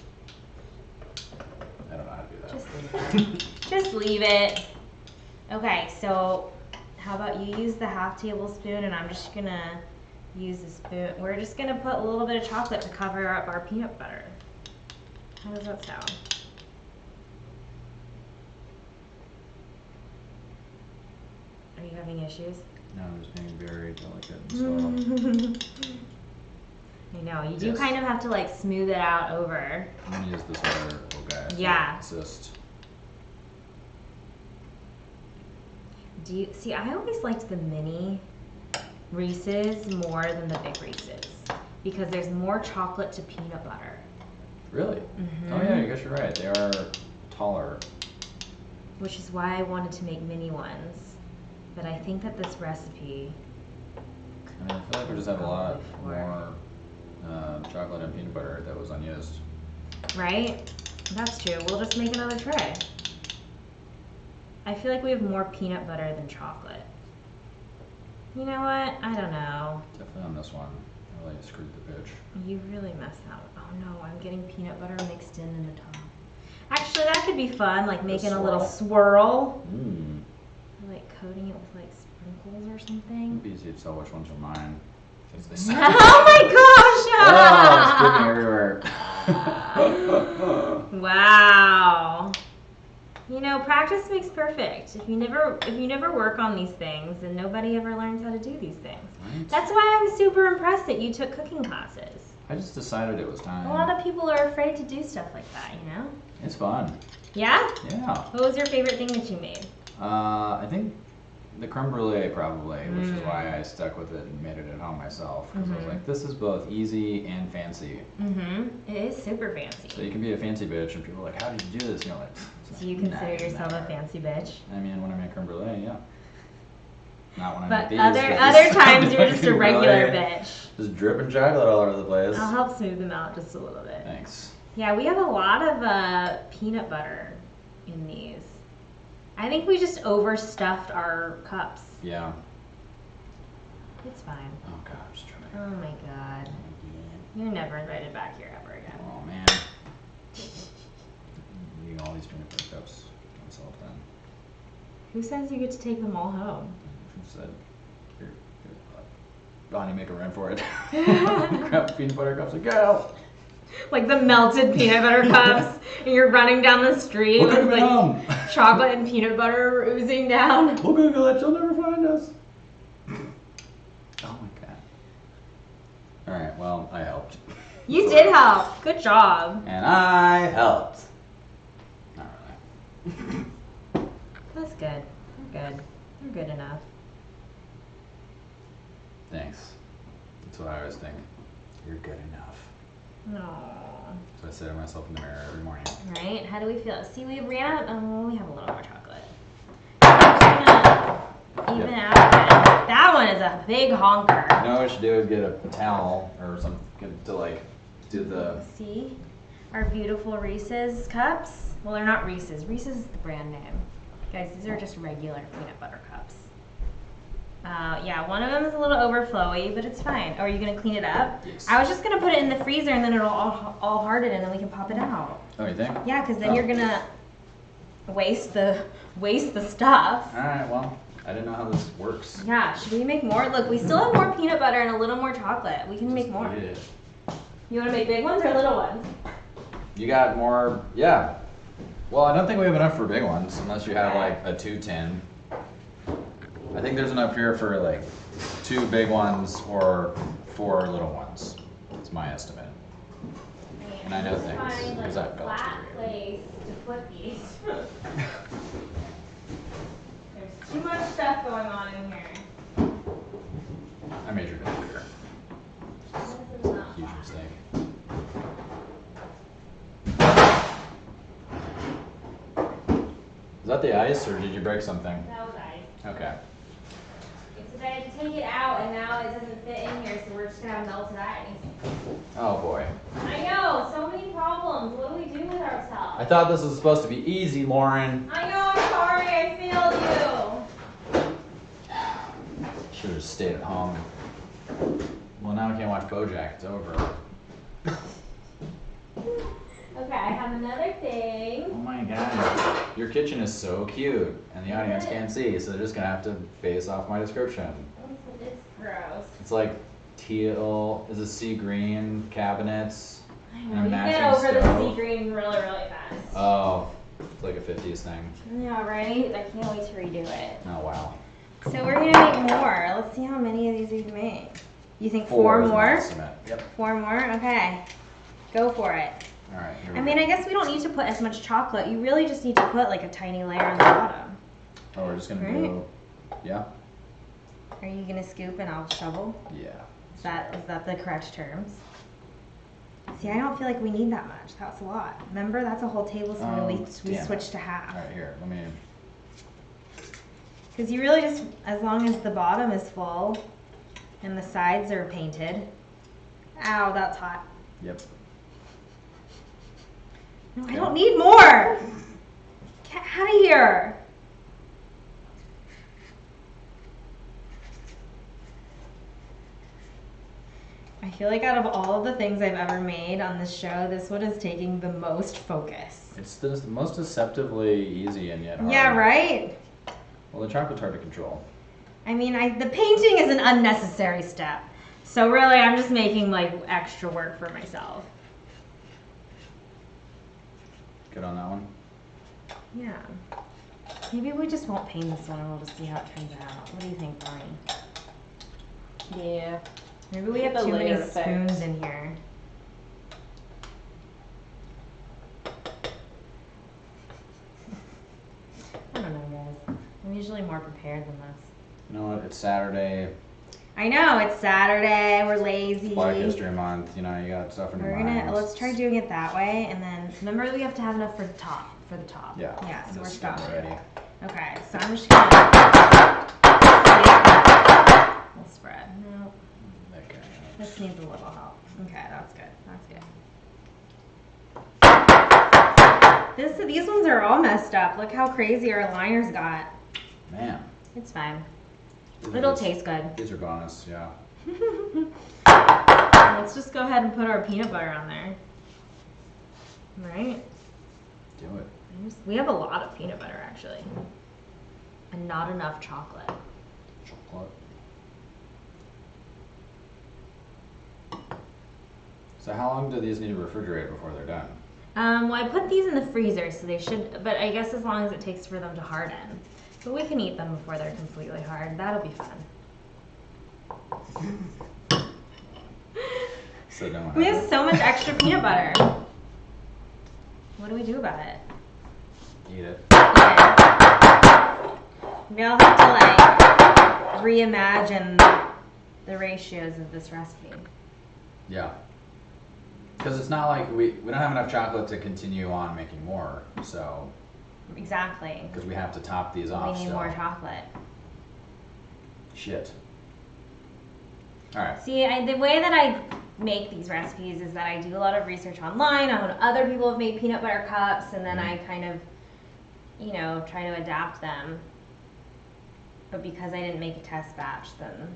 Speaker 2: I don't know how to do that.
Speaker 1: Just leave it. Just leave it. Okay, so how about you use the half tablespoon and I'm just gonna use the spoon. We're just gonna put a little bit of chocolate to cover up our peanut butter. How does that sound? Are you having issues?
Speaker 2: No, I'm just being very delicate and slow.
Speaker 1: I know, you do
Speaker 2: Yes.
Speaker 1: kind of have to like smooth it out over.
Speaker 2: I'm gonna use this other little guy. to
Speaker 1: Yeah.
Speaker 2: Assist.
Speaker 1: Do you see? I always liked the mini Reese's more than the big Reese's because there's more chocolate to peanut butter.
Speaker 2: Really?
Speaker 1: Mhm.
Speaker 2: Oh yeah, I guess you're right. They are taller.
Speaker 1: Which is why I wanted to make mini ones. But I think that this recipe,
Speaker 2: I mean, I feel like we just have a lot more chocolate and peanut butter that was unused.
Speaker 1: right? That's true. We'll just make another tray. I feel like we have more peanut butter than chocolate. You know what? I don't know.
Speaker 2: Definitely on this one. I really screwed the pitch.
Speaker 1: You really messed that one. Oh no, I'm getting peanut butter mixed in the top. Actually, that could be fun, like making a little swirl.
Speaker 2: Mmm.
Speaker 1: Like coating it with like sprinkles or something.
Speaker 2: It'd be easy to tell which ones are mine. 'Cause they
Speaker 1: Oh
Speaker 2: sound
Speaker 1: my
Speaker 2: oh, it's
Speaker 1: gosh!
Speaker 2: getting everywhere.
Speaker 1: Wow. You know, practice makes perfect. If you never work on these things, then nobody ever learns how to do these things.
Speaker 2: Right?
Speaker 1: That's why I'm super impressed that you took cooking classes.
Speaker 2: I just decided it was time.
Speaker 1: A lot of people are afraid to do stuff like that, you know?
Speaker 2: It's fun.
Speaker 1: Yeah?
Speaker 2: Yeah.
Speaker 1: What was your favorite thing that you made?
Speaker 2: I think the creme brulee probably, which is why I stuck with it and made it at home myself. Because I was like, this is both easy and fancy.
Speaker 1: Mm-hmm. It is super fancy.
Speaker 2: So you can be a fancy bitch, and people are like, how did you do this? And you're like,
Speaker 1: Do you consider yourself a fancy bitch?
Speaker 2: I mean, when I make creme brulee, yeah. Not when I
Speaker 1: But
Speaker 2: make these.
Speaker 1: other times you're just a
Speaker 2: Creme
Speaker 1: regular
Speaker 2: brulee,
Speaker 1: bitch.
Speaker 2: Just dripping chocolate all over the place.
Speaker 1: I'll help smooth them out just a little bit.
Speaker 2: Thanks.
Speaker 1: Yeah, we have a lot of peanut butter in these. I think we just overstuffed our cups.
Speaker 2: Yeah.
Speaker 1: It's fine.
Speaker 2: Oh god, I'm just trying to.
Speaker 1: Oh my god. You're never invited back here ever again.
Speaker 2: Oh man. Eating all these peanut butter cups myself then.
Speaker 1: Who says you get to take them all home?
Speaker 2: Who said, here, Bonnie, make a run for it. Grab the peanut butter cups and go.
Speaker 1: Like the melted peanut butter cups, and you're running down the street
Speaker 2: We're
Speaker 1: with
Speaker 2: gonna
Speaker 1: like
Speaker 2: go home.
Speaker 1: chocolate and peanut butter oozing down.
Speaker 2: We'll Google it. You'll never find us. Oh my god. All right. Well, I helped.
Speaker 1: You did help. Good job.
Speaker 2: And I helped. Not really.
Speaker 1: That's good. You're good. You're good enough.
Speaker 2: Thanks. That's what I always think. You're good enough.
Speaker 1: No.
Speaker 2: So I say to myself in the mirror every morning.
Speaker 1: Right? How do we feel? See, we ran out. Oh, we have a little more chocolate. Just gonna even out that. That one is a big honker.
Speaker 2: You know what we should do is get a towel or something to like do the.
Speaker 1: See? Our beautiful Reese's cups. Well, they're not Reese's. Reese's is the brand name. Guys, these are just regular peanut butter cups. Yeah, one of them is a little overflowy, but it's fine. Are you gonna clean it up?
Speaker 2: Yes.
Speaker 1: I was just gonna put it in the freezer and then it'll all harden and then we can pop it out.
Speaker 2: Oh, you think?
Speaker 1: Yeah, because then
Speaker 2: Oh.
Speaker 1: you're gonna waste the stuff.
Speaker 2: All right. Well, I didn't know how this works.
Speaker 1: Yeah, should we make more? Look, we still have more peanut butter and a little more chocolate. We can make more.
Speaker 2: Eat it.
Speaker 1: You wanna make big ones or little ones?
Speaker 2: You got more? Yeah. Well, I don't think we have enough for big ones unless you have like a 2 tin. I think there's enough here for like 2 big ones or 4 little ones. That's my estimate. And I know
Speaker 1: need to
Speaker 2: things,
Speaker 1: find, like,
Speaker 2: 'cause
Speaker 1: a
Speaker 2: I've gone
Speaker 1: flat
Speaker 2: through it.
Speaker 1: place to put these. There's too much stuff going on in here.
Speaker 2: I measured it here.
Speaker 1: This is not
Speaker 2: Huge
Speaker 1: flat.
Speaker 2: mistake. Is that the ice, or did you break something?
Speaker 1: That was ice.
Speaker 2: Okay.
Speaker 1: It's that I had to take it out and now it doesn't fit in here, so we're just gonna have melted ice.
Speaker 2: Oh boy.
Speaker 1: I know, so many problems. What do we do with ourselves?
Speaker 2: I thought this was supposed to be easy, Lauren.
Speaker 1: I know, I'm sorry, I failed you.
Speaker 2: Should have stayed at home. Well, now I can't watch BoJack. It's over.
Speaker 1: Okay, I have another
Speaker 2: Oh
Speaker 1: thing.
Speaker 2: my god. Your kitchen is so cute, and the audience
Speaker 1: Is it?
Speaker 2: can't see, so they're just gonna have to base off my description.
Speaker 1: It's gross.
Speaker 2: It's like teal, is it sea green cabinets?
Speaker 1: I
Speaker 2: And a
Speaker 1: know, you
Speaker 2: matching
Speaker 1: get over the
Speaker 2: stove.
Speaker 1: sea green really, really fast.
Speaker 2: Oh, it's like a 50s thing.
Speaker 1: Yeah, right? I can't wait to redo it.
Speaker 2: Oh wow.
Speaker 1: So we're gonna make more. Let's see how many of these we can make. You think four
Speaker 2: is an
Speaker 1: more?
Speaker 2: estimate. Yep.
Speaker 1: 4 more? Okay. Go for it.
Speaker 2: All right. Here we
Speaker 1: I mean,
Speaker 2: go.
Speaker 1: I guess we don't need to put as much chocolate. You really just need to put like a tiny layer on the bottom.
Speaker 2: Oh, we're just gonna
Speaker 1: Right.
Speaker 2: go. Yeah.
Speaker 1: Are you gonna scoop and I'll shovel?
Speaker 2: Yeah.
Speaker 1: Is that the correct terms? See, I don't feel like we need that much. That's a lot. Remember, that's a whole tablespoon and we
Speaker 2: damn it.
Speaker 1: switched to half.
Speaker 2: All right. Here. Let me.
Speaker 1: Because you really just, as long as the bottom is full and the sides are painted. Ow, that's hot.
Speaker 2: Yep.
Speaker 1: No, I don't need more. Get out of here. I feel like out of all of the things I've ever made on this show, this one is taking the most focus.
Speaker 2: It's the most deceptively easy and yet hard.
Speaker 1: Yeah, right?
Speaker 2: Well, the chocolate's hard to control.
Speaker 1: I mean, the painting is an unnecessary step. So really, I'm just making like extra work for myself.
Speaker 2: Good on that one.
Speaker 1: Yeah. Maybe we just won't paint this one and we'll just see how it turns out. What do you think, Bonnie?
Speaker 3: Yeah.
Speaker 1: Maybe we have
Speaker 3: The
Speaker 1: too many
Speaker 3: layer effect.
Speaker 1: spoons in here. I don't know, guys. I'm usually more prepared than this.
Speaker 2: You know what? It's Saturday,
Speaker 1: I know, it's Saturday, we're lazy.
Speaker 2: Black History Month. You know, you got stuff in your
Speaker 1: We're
Speaker 2: mind.
Speaker 1: let's try doing it that way, and then remember we have to have enough for the top.
Speaker 2: Yeah.
Speaker 1: Yeah, so we're
Speaker 2: This is
Speaker 1: stopped.
Speaker 2: already.
Speaker 1: Okay, so I'm just gonna. We'll spread. No,
Speaker 2: That guy.
Speaker 1: this needs a little help. Okay, that's good. That's good. These ones are all messed up. Look how crazy our liners got.
Speaker 2: Man.
Speaker 1: It's fine.
Speaker 2: These
Speaker 1: It'll
Speaker 2: are-
Speaker 1: taste good.
Speaker 2: These are bonus. Yeah.
Speaker 1: Let's just go ahead and put our peanut butter on there. Right?
Speaker 2: Do it.
Speaker 1: We have a lot of peanut butter actually. And not enough chocolate.
Speaker 2: Chocolate. So how long do these need to refrigerate before they're done?
Speaker 1: Well, I put these in the freezer, so they should, but I guess as long as it takes for them to harden. But we can eat them before they're completely hard. That'll be fun.
Speaker 2: So then what
Speaker 1: We have
Speaker 2: happens?
Speaker 1: so much extra peanut butter. What do we do about it?
Speaker 2: Eat it.
Speaker 1: Yeah. Maybe I'll have to like reimagine the ratios of this recipe.
Speaker 2: Yeah. Because it's not like we don't have enough chocolate to continue on making more, so
Speaker 1: Exactly.
Speaker 2: because we have to top these off
Speaker 1: We need
Speaker 2: still.
Speaker 1: more chocolate.
Speaker 2: Shit. All right.
Speaker 1: See, the way that I make these recipes is that I do a lot of research online on what other people have made peanut butter cups, and then I kind of, try to adapt them. But because I didn't make a test batch, then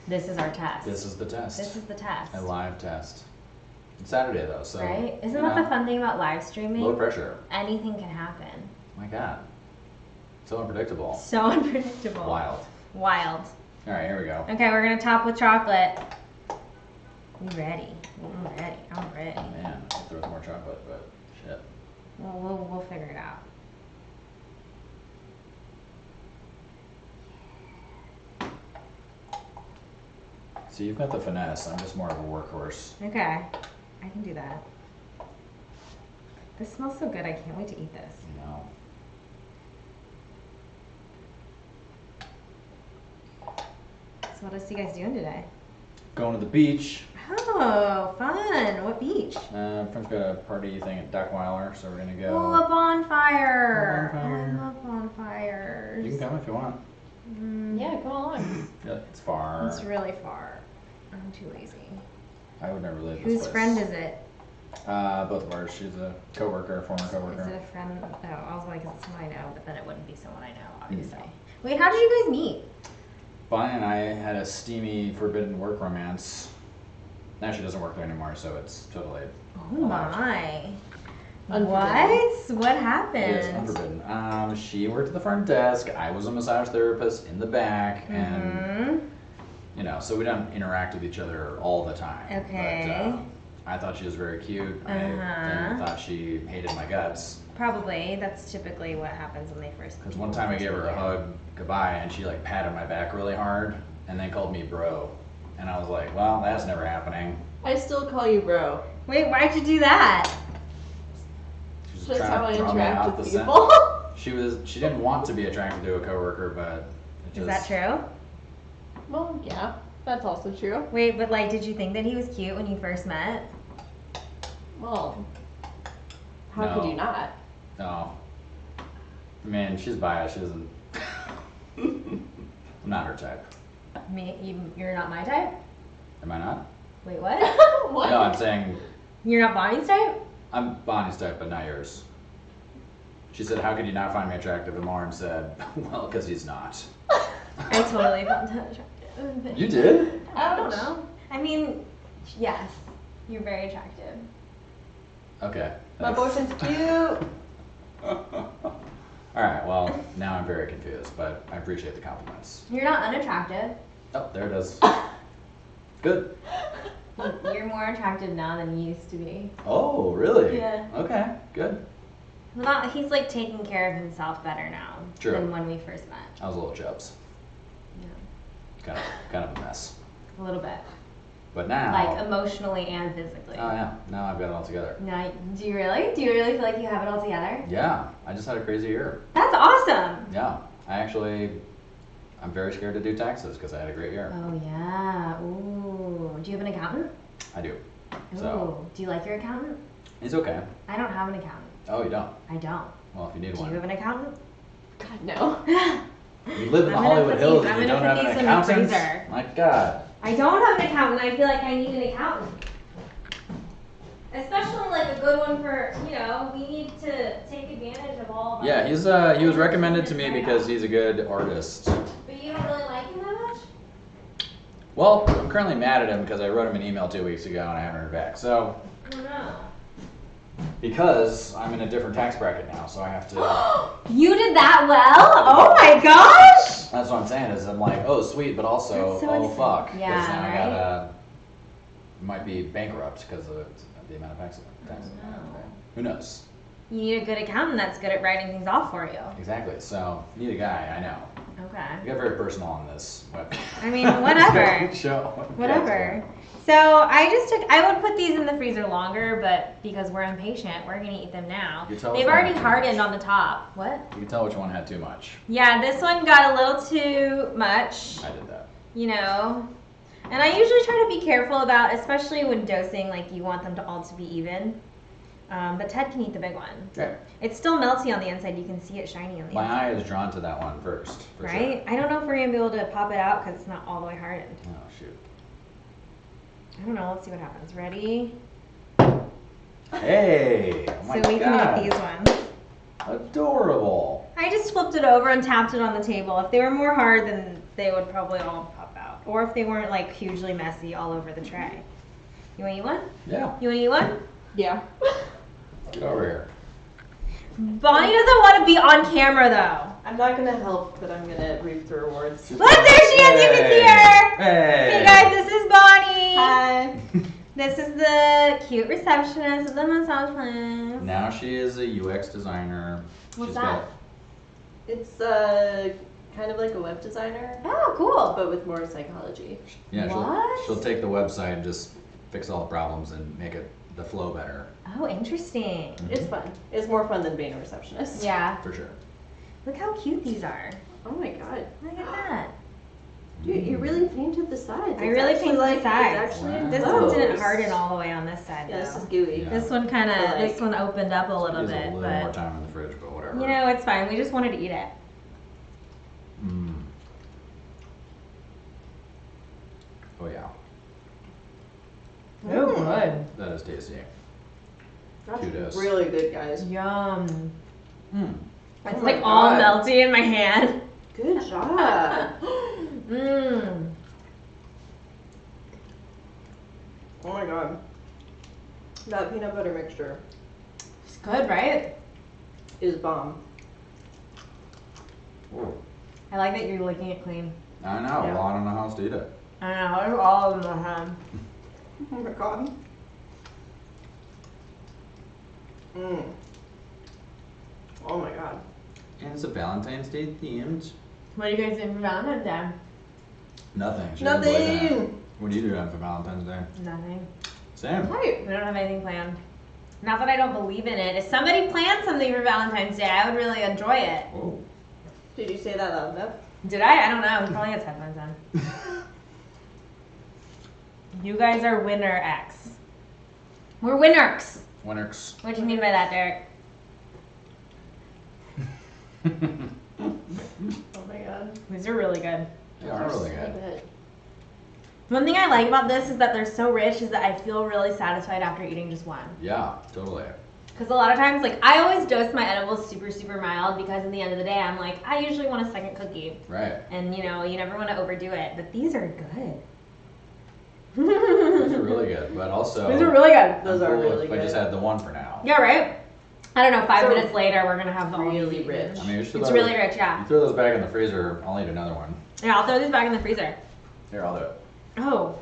Speaker 1: this is our test.
Speaker 2: This is the test.
Speaker 1: This is the test.
Speaker 2: A live test. It's Saturday though, so
Speaker 1: Right? Isn't
Speaker 2: you
Speaker 1: that
Speaker 2: know,
Speaker 1: the fun thing about live streaming?
Speaker 2: low pressure.
Speaker 1: Anything can happen.
Speaker 2: My God. So unpredictable.
Speaker 1: So unpredictable.
Speaker 2: Wild.
Speaker 1: Wild.
Speaker 2: All right, here we go.
Speaker 1: Okay, we're gonna top with chocolate. We ready? I'm ready. I'm ready.
Speaker 2: Man, if there was more chocolate, but shit.
Speaker 1: We'll figure it out.
Speaker 2: So you've got the finesse. I'm just more of a workhorse.
Speaker 1: Okay, I can do that. This smells so good. I can't wait to eat this.
Speaker 2: You know.
Speaker 1: So what else are you guys doing today?
Speaker 2: Going to the beach.
Speaker 1: Oh, fun. What beach?
Speaker 2: Friend's got a party thing at Duckweiler, so we're gonna go.
Speaker 1: Oh, a bonfire.
Speaker 2: A bonfire.
Speaker 1: I love bonfires.
Speaker 2: You can come if you want.
Speaker 3: Yeah, come along.
Speaker 2: Yeah, it's far.
Speaker 1: It's really far. I'm too lazy.
Speaker 2: I would never live this
Speaker 1: Whose
Speaker 2: place.
Speaker 1: friend is it?
Speaker 2: Both of ours. She's a coworker, former
Speaker 1: Is
Speaker 2: coworker.
Speaker 1: it a friend? Oh, I was like, it's someone I know, but then it wouldn't be someone I know, obviously. Wait, how did you guys meet?
Speaker 2: Bonnie and I had a steamy, forbidden work romance. Now she doesn't work there anymore, so it's totally.
Speaker 1: Oh my.
Speaker 3: Unforbidden.
Speaker 1: What? What happened?
Speaker 2: Yes, unforbidden. She worked at the front desk. I was a massage therapist in the back, and you know, so we don't interact with each other all the time.
Speaker 1: Okay.
Speaker 2: But, I thought she was very cute. I thought she hated my guts.
Speaker 1: Probably. That's typically what happens when they first.
Speaker 2: Because one time I gave her a hug goodbye, and she like patted my back really hard, and then called me bro, and I was like, well, that's never happening.
Speaker 3: I still call you bro.
Speaker 1: Wait, why'd you do that?
Speaker 2: She was
Speaker 3: That's
Speaker 2: trying
Speaker 3: how
Speaker 2: to
Speaker 3: I
Speaker 2: throw me
Speaker 3: interact
Speaker 2: out
Speaker 3: with
Speaker 2: the
Speaker 3: people.
Speaker 2: She didn't want to be attracted to a coworker, but it
Speaker 1: Is that true?
Speaker 3: Well, yeah, that's also true.
Speaker 1: Wait, but like, did you think that he was cute when you first met?
Speaker 3: Well, how
Speaker 2: No.
Speaker 3: could you not?
Speaker 2: No. I mean, she's biased. She doesn't. I'm not her type.
Speaker 1: You're not my type?
Speaker 2: Am I not?
Speaker 1: Wait, what?
Speaker 3: What?
Speaker 2: No, I'm saying
Speaker 1: You're not Bonnie's type?
Speaker 2: I'm Bonnie's type, but not yours. She said, how could you not find me attractive? And Lauren said, well, because he's not.
Speaker 1: I totally found that attractive.
Speaker 2: You did?
Speaker 1: I don't know. I mean, yes, you're very attractive.
Speaker 2: Okay.
Speaker 3: My
Speaker 2: thanks.
Speaker 3: boyfriend's cute.
Speaker 2: Alright, well, now I'm very confused, but I appreciate the compliments.
Speaker 1: You're not unattractive.
Speaker 2: Oh, there it is. Good.
Speaker 1: You're more attractive now than you used to be.
Speaker 2: Oh, really?
Speaker 1: Yeah.
Speaker 2: Okay, good.
Speaker 1: Well, he's like taking care of himself better now
Speaker 2: True.
Speaker 1: than when we first met.
Speaker 2: I was a little chubs.
Speaker 1: Yeah,
Speaker 2: Kind of a mess.
Speaker 1: a little bit,
Speaker 2: But now.
Speaker 1: like emotionally and physically.
Speaker 2: Oh yeah, now I've got it all together.
Speaker 1: Now, do you really? Do you really feel like you have it all together?
Speaker 2: Yeah, I just had a crazy year.
Speaker 1: That's awesome.
Speaker 2: Yeah, I'm very scared to do taxes because I had a great year.
Speaker 1: Oh yeah. Ooh. Do you have an accountant?
Speaker 2: I do.
Speaker 1: Ooh.
Speaker 2: So
Speaker 1: Do you like your accountant?
Speaker 2: he's okay.
Speaker 1: I don't have an accountant.
Speaker 2: Oh, you don't?
Speaker 1: I don't.
Speaker 2: Well, if you need
Speaker 1: Do
Speaker 2: one.
Speaker 1: you have an accountant?
Speaker 3: God, no.
Speaker 2: You live in the
Speaker 1: I'm gonna
Speaker 2: Hollywood
Speaker 1: put
Speaker 2: Hills
Speaker 1: these-
Speaker 2: and
Speaker 1: I'm
Speaker 2: you
Speaker 1: gonna
Speaker 2: don't have
Speaker 1: put
Speaker 2: an
Speaker 1: these in the
Speaker 2: accountant?
Speaker 1: freezer.
Speaker 2: My God.
Speaker 1: I don't have an accountant. I feel like I need an accountant. Especially like a good one for, we need to take advantage of all of our.
Speaker 2: Yeah, he was recommended to me because he's a good artist.
Speaker 1: But you don't really like him that much?
Speaker 2: Well, I'm currently mad at him because I wrote him an email 2 weeks ago and I haven't heard back. So,
Speaker 1: I don't know.
Speaker 2: because I'm in a different tax bracket now, so I have to.
Speaker 1: You did that well? Oh my gosh!
Speaker 2: That's what I'm saying is I'm like, oh sweet, but also,
Speaker 1: That's so
Speaker 2: oh
Speaker 1: exciting.
Speaker 2: fuck.
Speaker 1: Yeah,
Speaker 2: Because now I
Speaker 1: right?
Speaker 2: gotta, might be bankrupt because of the amount of taxes I have to pay. Who knows?
Speaker 1: You need a good accountant that's good at writing things off for you.
Speaker 2: Exactly. So, need a guy, I know.
Speaker 1: Okay.
Speaker 2: We got very personal on this web.
Speaker 1: I mean, whatever.
Speaker 2: Show.
Speaker 1: Whatever. So I would put these in the freezer longer, but because we're impatient, we're gonna eat them now.
Speaker 2: You tell
Speaker 1: They've
Speaker 2: us
Speaker 1: already
Speaker 2: when.
Speaker 1: hardened on the top. What?
Speaker 2: You can tell which one had too much.
Speaker 1: Yeah, this one got a little too much,
Speaker 2: I did that.
Speaker 1: And I usually try to be careful about, especially when dosing, like you want them to all to be even. But Ted can eat the big one.
Speaker 2: Okay.
Speaker 1: It's still melty on the inside. You can see it shiny on the
Speaker 2: My
Speaker 1: inside.
Speaker 2: eye is drawn to that one first. For
Speaker 1: Right? I don't know if we're going to be able to pop it out because it's not all the way hardened.
Speaker 2: Sure. Oh, shoot.
Speaker 1: I don't know. Let's see what happens. Ready?
Speaker 2: Hey! Oh my
Speaker 1: So we
Speaker 2: God.
Speaker 1: can eat these ones.
Speaker 2: Adorable.
Speaker 1: I just flipped it over and tapped it on the table. If they were more hard, then they would probably all pop out. Or if they weren't like hugely messy all over the tray. You want to eat one?
Speaker 2: Yeah.
Speaker 1: You want to eat one?
Speaker 3: Yeah.
Speaker 2: Get over here.
Speaker 1: Bonnie doesn't want to be on camera though.
Speaker 3: I'm not gonna help, but I'm gonna reap the rewards.
Speaker 1: Look, there she is. You can see her.
Speaker 2: Hey!
Speaker 1: Hey guys, this is Bonnie.
Speaker 3: Hi.
Speaker 1: This is the cute receptionist at the massage place.
Speaker 2: Now she is a UX designer.
Speaker 1: What's
Speaker 2: She's
Speaker 1: that?
Speaker 3: It's kind of like a web designer,
Speaker 1: Oh, cool.
Speaker 3: but with more psychology.
Speaker 2: Yeah,
Speaker 1: What?
Speaker 2: she'll take the website and just fix all the problems and make it the flow better.
Speaker 1: Oh, interesting.
Speaker 3: It's fun. It's more fun than being a receptionist.
Speaker 1: Yeah.
Speaker 2: For sure.
Speaker 1: Look how cute these are.
Speaker 3: Oh my god.
Speaker 1: Look at that.
Speaker 3: Dude, you really painted the sides.
Speaker 1: I really painted the sides.
Speaker 3: It's actually
Speaker 2: Wow.
Speaker 1: This one didn't harden all the way on this side,
Speaker 3: Yeah, this
Speaker 1: though.
Speaker 3: is gooey.
Speaker 2: Yeah.
Speaker 1: This one kind of,
Speaker 3: But, like,
Speaker 1: this one opened up a little
Speaker 2: Needs
Speaker 1: bit,
Speaker 2: a little
Speaker 1: but
Speaker 2: more time in the fridge, but whatever.
Speaker 1: you know, it's fine. We just wanted to eat it.
Speaker 2: Mm. Oh yeah,
Speaker 1: Oh, good.
Speaker 2: that is tasty.
Speaker 3: That's
Speaker 2: Kudos.
Speaker 3: really good, guys.
Speaker 1: Yum.
Speaker 2: Mm.
Speaker 1: It's
Speaker 3: Oh my
Speaker 1: like all
Speaker 3: God.
Speaker 1: melty in my hand.
Speaker 3: Good job.
Speaker 1: Mmm.
Speaker 3: Oh my god. That peanut butter mixture
Speaker 1: It's good, right?
Speaker 3: is bomb.
Speaker 2: Ooh.
Speaker 1: I like that you're licking it clean.
Speaker 2: I know.
Speaker 3: Yeah.
Speaker 2: Well, I don't know how else to eat it.
Speaker 1: I know, there's all of them in the hand.
Speaker 3: Oh my god. Mmm. Oh my god.
Speaker 2: And it's a Valentine's Day themed.
Speaker 1: What are you guys doing for Valentine's Day?
Speaker 2: Nothing. She didn't believe that.
Speaker 3: Nothing.
Speaker 2: What are you doing for Valentine's Day?
Speaker 1: Nothing.
Speaker 2: Same.
Speaker 3: Right.
Speaker 1: We don't have anything planned. Not that I don't believe in it. If somebody planned something for Valentine's Day, I would really enjoy it.
Speaker 2: Oh.
Speaker 3: Did you say that loud enough?
Speaker 1: Did I? I don't know. He probably has headphones on. You guys are winner X. We're winners.
Speaker 2: Winners.
Speaker 1: What do you mean by that, Derek?
Speaker 3: Oh my god.
Speaker 1: These are really good.
Speaker 2: They are really
Speaker 3: So
Speaker 2: good.
Speaker 1: One thing I like about this is that they're so rich is that I feel really satisfied after eating just one.
Speaker 2: Yeah, totally.
Speaker 1: Because a lot of times, like, I always dose my edibles super, super mild because at the end of the day, I'm like, I usually want a second cookie.
Speaker 2: Right.
Speaker 1: And, you know, you never want to overdo it. But these are good.
Speaker 2: Those are really good, but also
Speaker 1: These are really good.
Speaker 3: Those
Speaker 2: I'm
Speaker 3: are
Speaker 2: cool
Speaker 3: really
Speaker 2: if I just
Speaker 3: good.
Speaker 2: had the one for now.
Speaker 1: Yeah, right? I don't know, 5
Speaker 3: So
Speaker 1: minutes later, we're going to have the
Speaker 3: really
Speaker 1: all
Speaker 3: rich.
Speaker 2: I mean, you should
Speaker 1: It's
Speaker 2: throw
Speaker 1: really
Speaker 2: those-
Speaker 1: rich, yeah.
Speaker 2: You throw those back in the freezer, I'll eat another one.
Speaker 1: Yeah, I'll throw these back in the freezer.
Speaker 2: Here, I'll do it.
Speaker 1: Oh,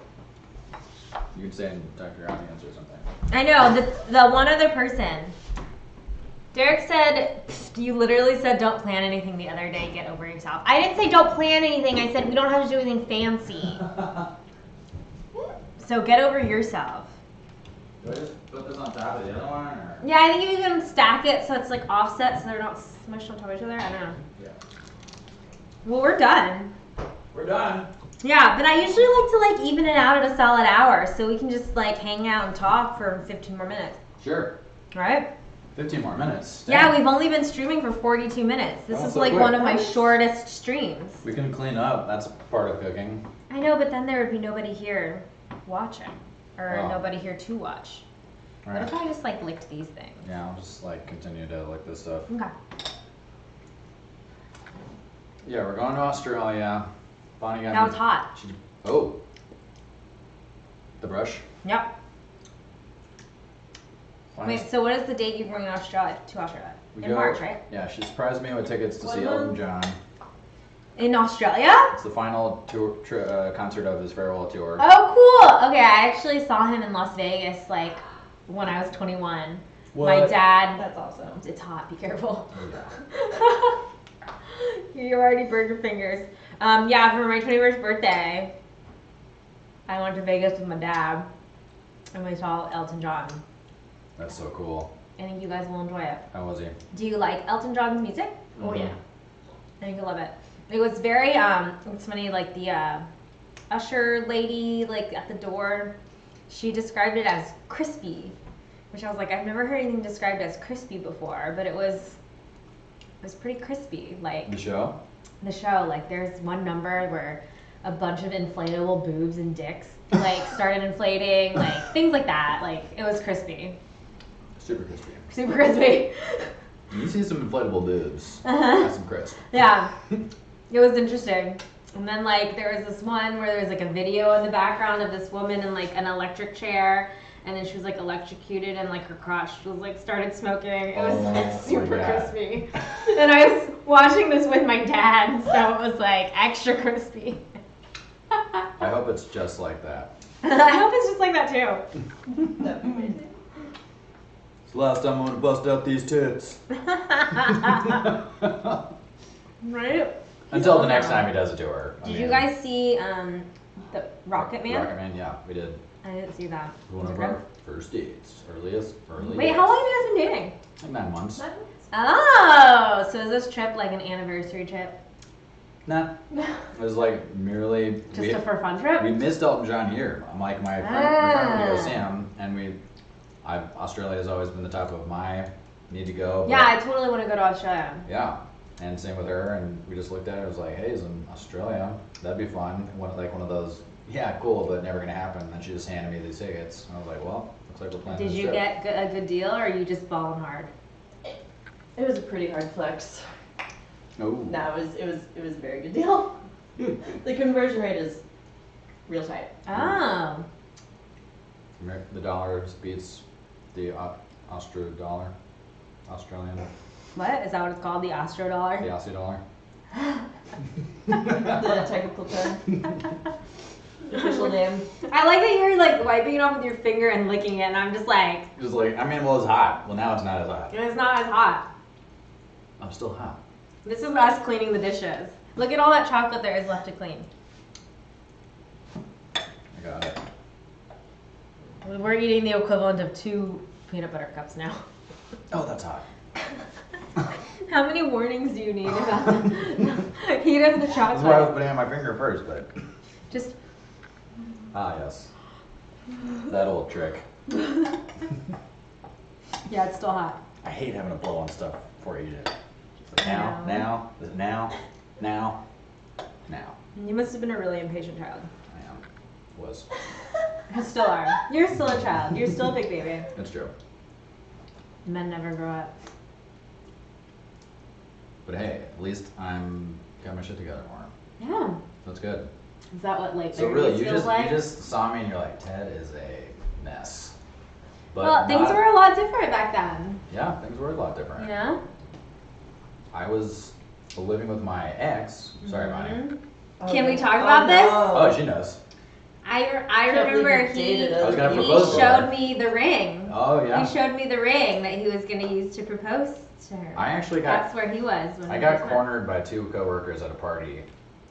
Speaker 2: You could say and talk to your audience or something.
Speaker 1: I know. The one other person. Derek said, you literally said don't plan anything the other day, get over yourself. I didn't say don't plan anything. I said we don't have to do anything fancy. So get over yourself.
Speaker 2: Do I just put this on top of the other one, or?
Speaker 1: Yeah, I think you can stack it so it's like offset so they're not smushed on top of each other. I don't know.
Speaker 2: Yeah.
Speaker 1: Well, we're done.
Speaker 2: We're done.
Speaker 1: Yeah, but I usually like to like even it out at a solid hour so we can just like hang out and talk for 15 more minutes.
Speaker 2: Sure.
Speaker 1: Right?
Speaker 2: 15 more minutes.
Speaker 1: Yeah,
Speaker 2: Dang.
Speaker 1: we've only been streaming for 42 minutes. This
Speaker 2: Oh,
Speaker 1: is
Speaker 2: so
Speaker 1: like
Speaker 2: quick.
Speaker 1: one of my shortest streams.
Speaker 2: We can clean up. That's part of cooking.
Speaker 1: I know, but then there would be nobody here watching. Or
Speaker 2: Oh.
Speaker 1: nobody here to watch.
Speaker 2: All
Speaker 1: What
Speaker 2: right.
Speaker 1: if I just like licked these things?
Speaker 2: Yeah, I'll just like continue to lick this stuff.
Speaker 1: Okay.
Speaker 2: Yeah, we're going to Australia. Bonnie got
Speaker 1: That
Speaker 2: me-
Speaker 1: was hot.
Speaker 2: Oh. The brush.
Speaker 1: Yep.
Speaker 2: Bonnie's-
Speaker 1: Wait, so what is the date you're going to Australia?
Speaker 2: we
Speaker 1: In
Speaker 2: go-
Speaker 1: March, right?
Speaker 2: Yeah, she surprised me with tickets to
Speaker 1: What
Speaker 2: see
Speaker 1: month?
Speaker 2: Elton John.
Speaker 1: In Australia?
Speaker 2: It's the final concert of his farewell tour.
Speaker 1: Oh, cool. Okay, I actually saw him in Las Vegas like when I was 21. My
Speaker 2: What?
Speaker 1: dad.
Speaker 3: That's awesome.
Speaker 1: It's hot. Be careful.
Speaker 2: Oh, yeah.
Speaker 1: You already burned your fingers. Yeah, for my 21st birthday, I went to Vegas with my dad, and we saw Elton John.
Speaker 2: That's so cool.
Speaker 1: I think you guys will enjoy it.
Speaker 2: How was he?
Speaker 1: Do you like Elton John's music?
Speaker 3: Oh
Speaker 2: Mhm.
Speaker 3: yeah.
Speaker 1: I think you'll love it. It was very, it's funny, like the usher lady, like at the door, she described it as crispy, which I was like, I've never heard anything described as crispy before, but it was pretty crispy. Like
Speaker 2: The show?
Speaker 1: the show, like there's one number where a bunch of inflatable boobs and dicks like started inflating, like things like that. Like it was crispy,
Speaker 2: Super crispy.
Speaker 1: super crispy.
Speaker 2: You see some inflatable boobs.
Speaker 1: Uh-huh.
Speaker 2: That's some crisp.
Speaker 1: Yeah, it was interesting. And then like there was this one where there was like a video in the background of this woman in like an electric chair, and then she was like electrocuted and like her crotch was like started smoking. It was
Speaker 2: Oh,
Speaker 1: like,
Speaker 2: my
Speaker 1: super
Speaker 2: God.
Speaker 1: crispy. And I was watching this with my dad, so it was like extra crispy.
Speaker 2: I hope it's just like that.
Speaker 1: I hope it's just like that too.
Speaker 3: That'd be amazing.
Speaker 2: It's the last time I'm gonna bust out these tits.
Speaker 1: Right?
Speaker 2: Until the next time he does a tour.
Speaker 1: Did you guys see the Rocket Man?
Speaker 2: Rocket Man, yeah, we did.
Speaker 1: I didn't see that.
Speaker 2: One of our first dates. Early
Speaker 1: Wait,
Speaker 2: dates.
Speaker 1: how long have you guys been dating?
Speaker 2: Like 9 months.
Speaker 1: Oh, so is this trip like an anniversary trip?
Speaker 2: Nah. It was like merely
Speaker 1: Just a for fun trip?
Speaker 2: we missed Elton John here. I'm like my friend wanted to go see him, and Australia has always been the top of my need to go.
Speaker 1: Yeah, I totally want to go to Australia.
Speaker 2: Yeah, and same with her, and we just looked at it. It was like, hey, it's in Australia. That'd be fun. One of those. Yeah, cool, but never gonna happen. And then she just handed me these tickets, and I was like, well, looks like we're planning.
Speaker 1: Did
Speaker 2: this
Speaker 1: you
Speaker 2: trip.
Speaker 1: get a good deal, or are you just balling hard?
Speaker 3: It was a pretty hard flex.
Speaker 2: Ooh.
Speaker 3: No, it was a very good deal. The conversion rate is real tight.
Speaker 1: Oh.
Speaker 2: The dollar beats the Australian.
Speaker 1: What? Is that what it's called? The Astro dollar?
Speaker 2: The Aussie dollar.
Speaker 3: The technical term. Official name.
Speaker 1: I like that you're like wiping it off with your finger and licking it, and I'm just like,
Speaker 2: Just like, I mean, well, it's hot. Well, now it's not as hot.
Speaker 1: it's not as hot.
Speaker 2: I'm still hot.
Speaker 1: This is us cleaning the dishes. Look at all that chocolate there is left to clean.
Speaker 2: I got it.
Speaker 1: We're eating the equivalent of 2 peanut butter cups now.
Speaker 2: Oh, that's hot.
Speaker 1: How many warnings do you need about the heat of the
Speaker 2: That's why I was
Speaker 1: chocolate?
Speaker 2: putting on my finger first, but.
Speaker 1: Just.
Speaker 2: Ah, yes. That old trick.
Speaker 1: Yeah, it's still hot.
Speaker 2: I hate having to blow on stuff before I eat it. It's like,
Speaker 1: I know.
Speaker 2: now, now.
Speaker 1: You must have been a really impatient child.
Speaker 2: I am. Was.
Speaker 1: You still are. You're still a child. You're still a big baby.
Speaker 2: That's true.
Speaker 1: Men never grow up.
Speaker 2: But hey, at least I'm got my shit together more.
Speaker 1: Yeah.
Speaker 2: That's good.
Speaker 1: Is that what like
Speaker 2: So
Speaker 1: the
Speaker 2: really,
Speaker 1: Reese
Speaker 2: you
Speaker 1: feels like?
Speaker 2: just saw me and you're like, Ted is a mess. But
Speaker 1: Well, things
Speaker 2: not-
Speaker 1: were a lot different back then.
Speaker 2: Yeah, things were a lot different.
Speaker 1: Yeah.
Speaker 2: I was living with my ex. Sorry, Bonnie.
Speaker 1: Mhm. Can we talk about this?
Speaker 2: Oh, she knows.
Speaker 1: I
Speaker 3: Can't believe
Speaker 1: remember
Speaker 3: you dated
Speaker 2: I was gonna
Speaker 1: he
Speaker 2: propose to
Speaker 1: showed
Speaker 2: her.
Speaker 1: me the ring.
Speaker 2: Oh yeah.
Speaker 1: He showed me the ring that he was going to use to propose to her.
Speaker 2: I actually got
Speaker 1: That's where he was when
Speaker 2: I
Speaker 1: we
Speaker 2: got
Speaker 1: first met.
Speaker 2: cornered by 2 coworkers at a party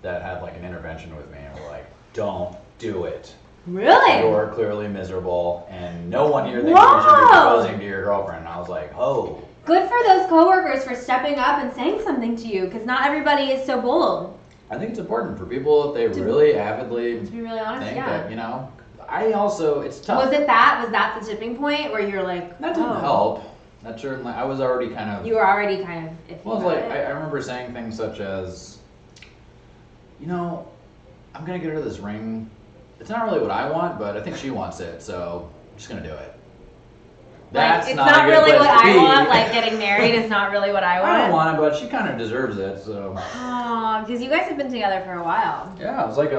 Speaker 2: that had like an intervention with me and were like, "Don't do it.
Speaker 1: Really?
Speaker 2: You're clearly miserable, and no one here thinks you should be
Speaker 1: Whoa!
Speaker 2: proposing to your girlfriend." And I was like, "Oh."
Speaker 1: Good for those coworkers for stepping up and saying something to you, because not everybody is so bold.
Speaker 2: I think it's important for people if they really avidly
Speaker 1: To be really honest,
Speaker 2: think
Speaker 1: yeah.
Speaker 2: that, you know. I also, it's tough.
Speaker 1: Was that the tipping point where you're like,
Speaker 2: That didn't
Speaker 1: oh,
Speaker 2: help. That certainly, I was already kind of.
Speaker 1: You were already kind of iffy
Speaker 2: Well, it's
Speaker 1: about
Speaker 2: like
Speaker 1: it.
Speaker 2: I remember saying things such as, you know, I'm gonna get her this ring. It's not really what I want, but I think she wants it, so I'm just gonna do it. That's
Speaker 1: it's
Speaker 2: not
Speaker 1: not
Speaker 2: a good
Speaker 1: really
Speaker 2: place
Speaker 1: what
Speaker 2: to
Speaker 1: I
Speaker 2: be.
Speaker 1: want. Like getting married is not really what I want.
Speaker 2: I don't want it, but she kind of deserves it. So
Speaker 1: Oh, because you guys have been together for a while.
Speaker 2: yeah, it was like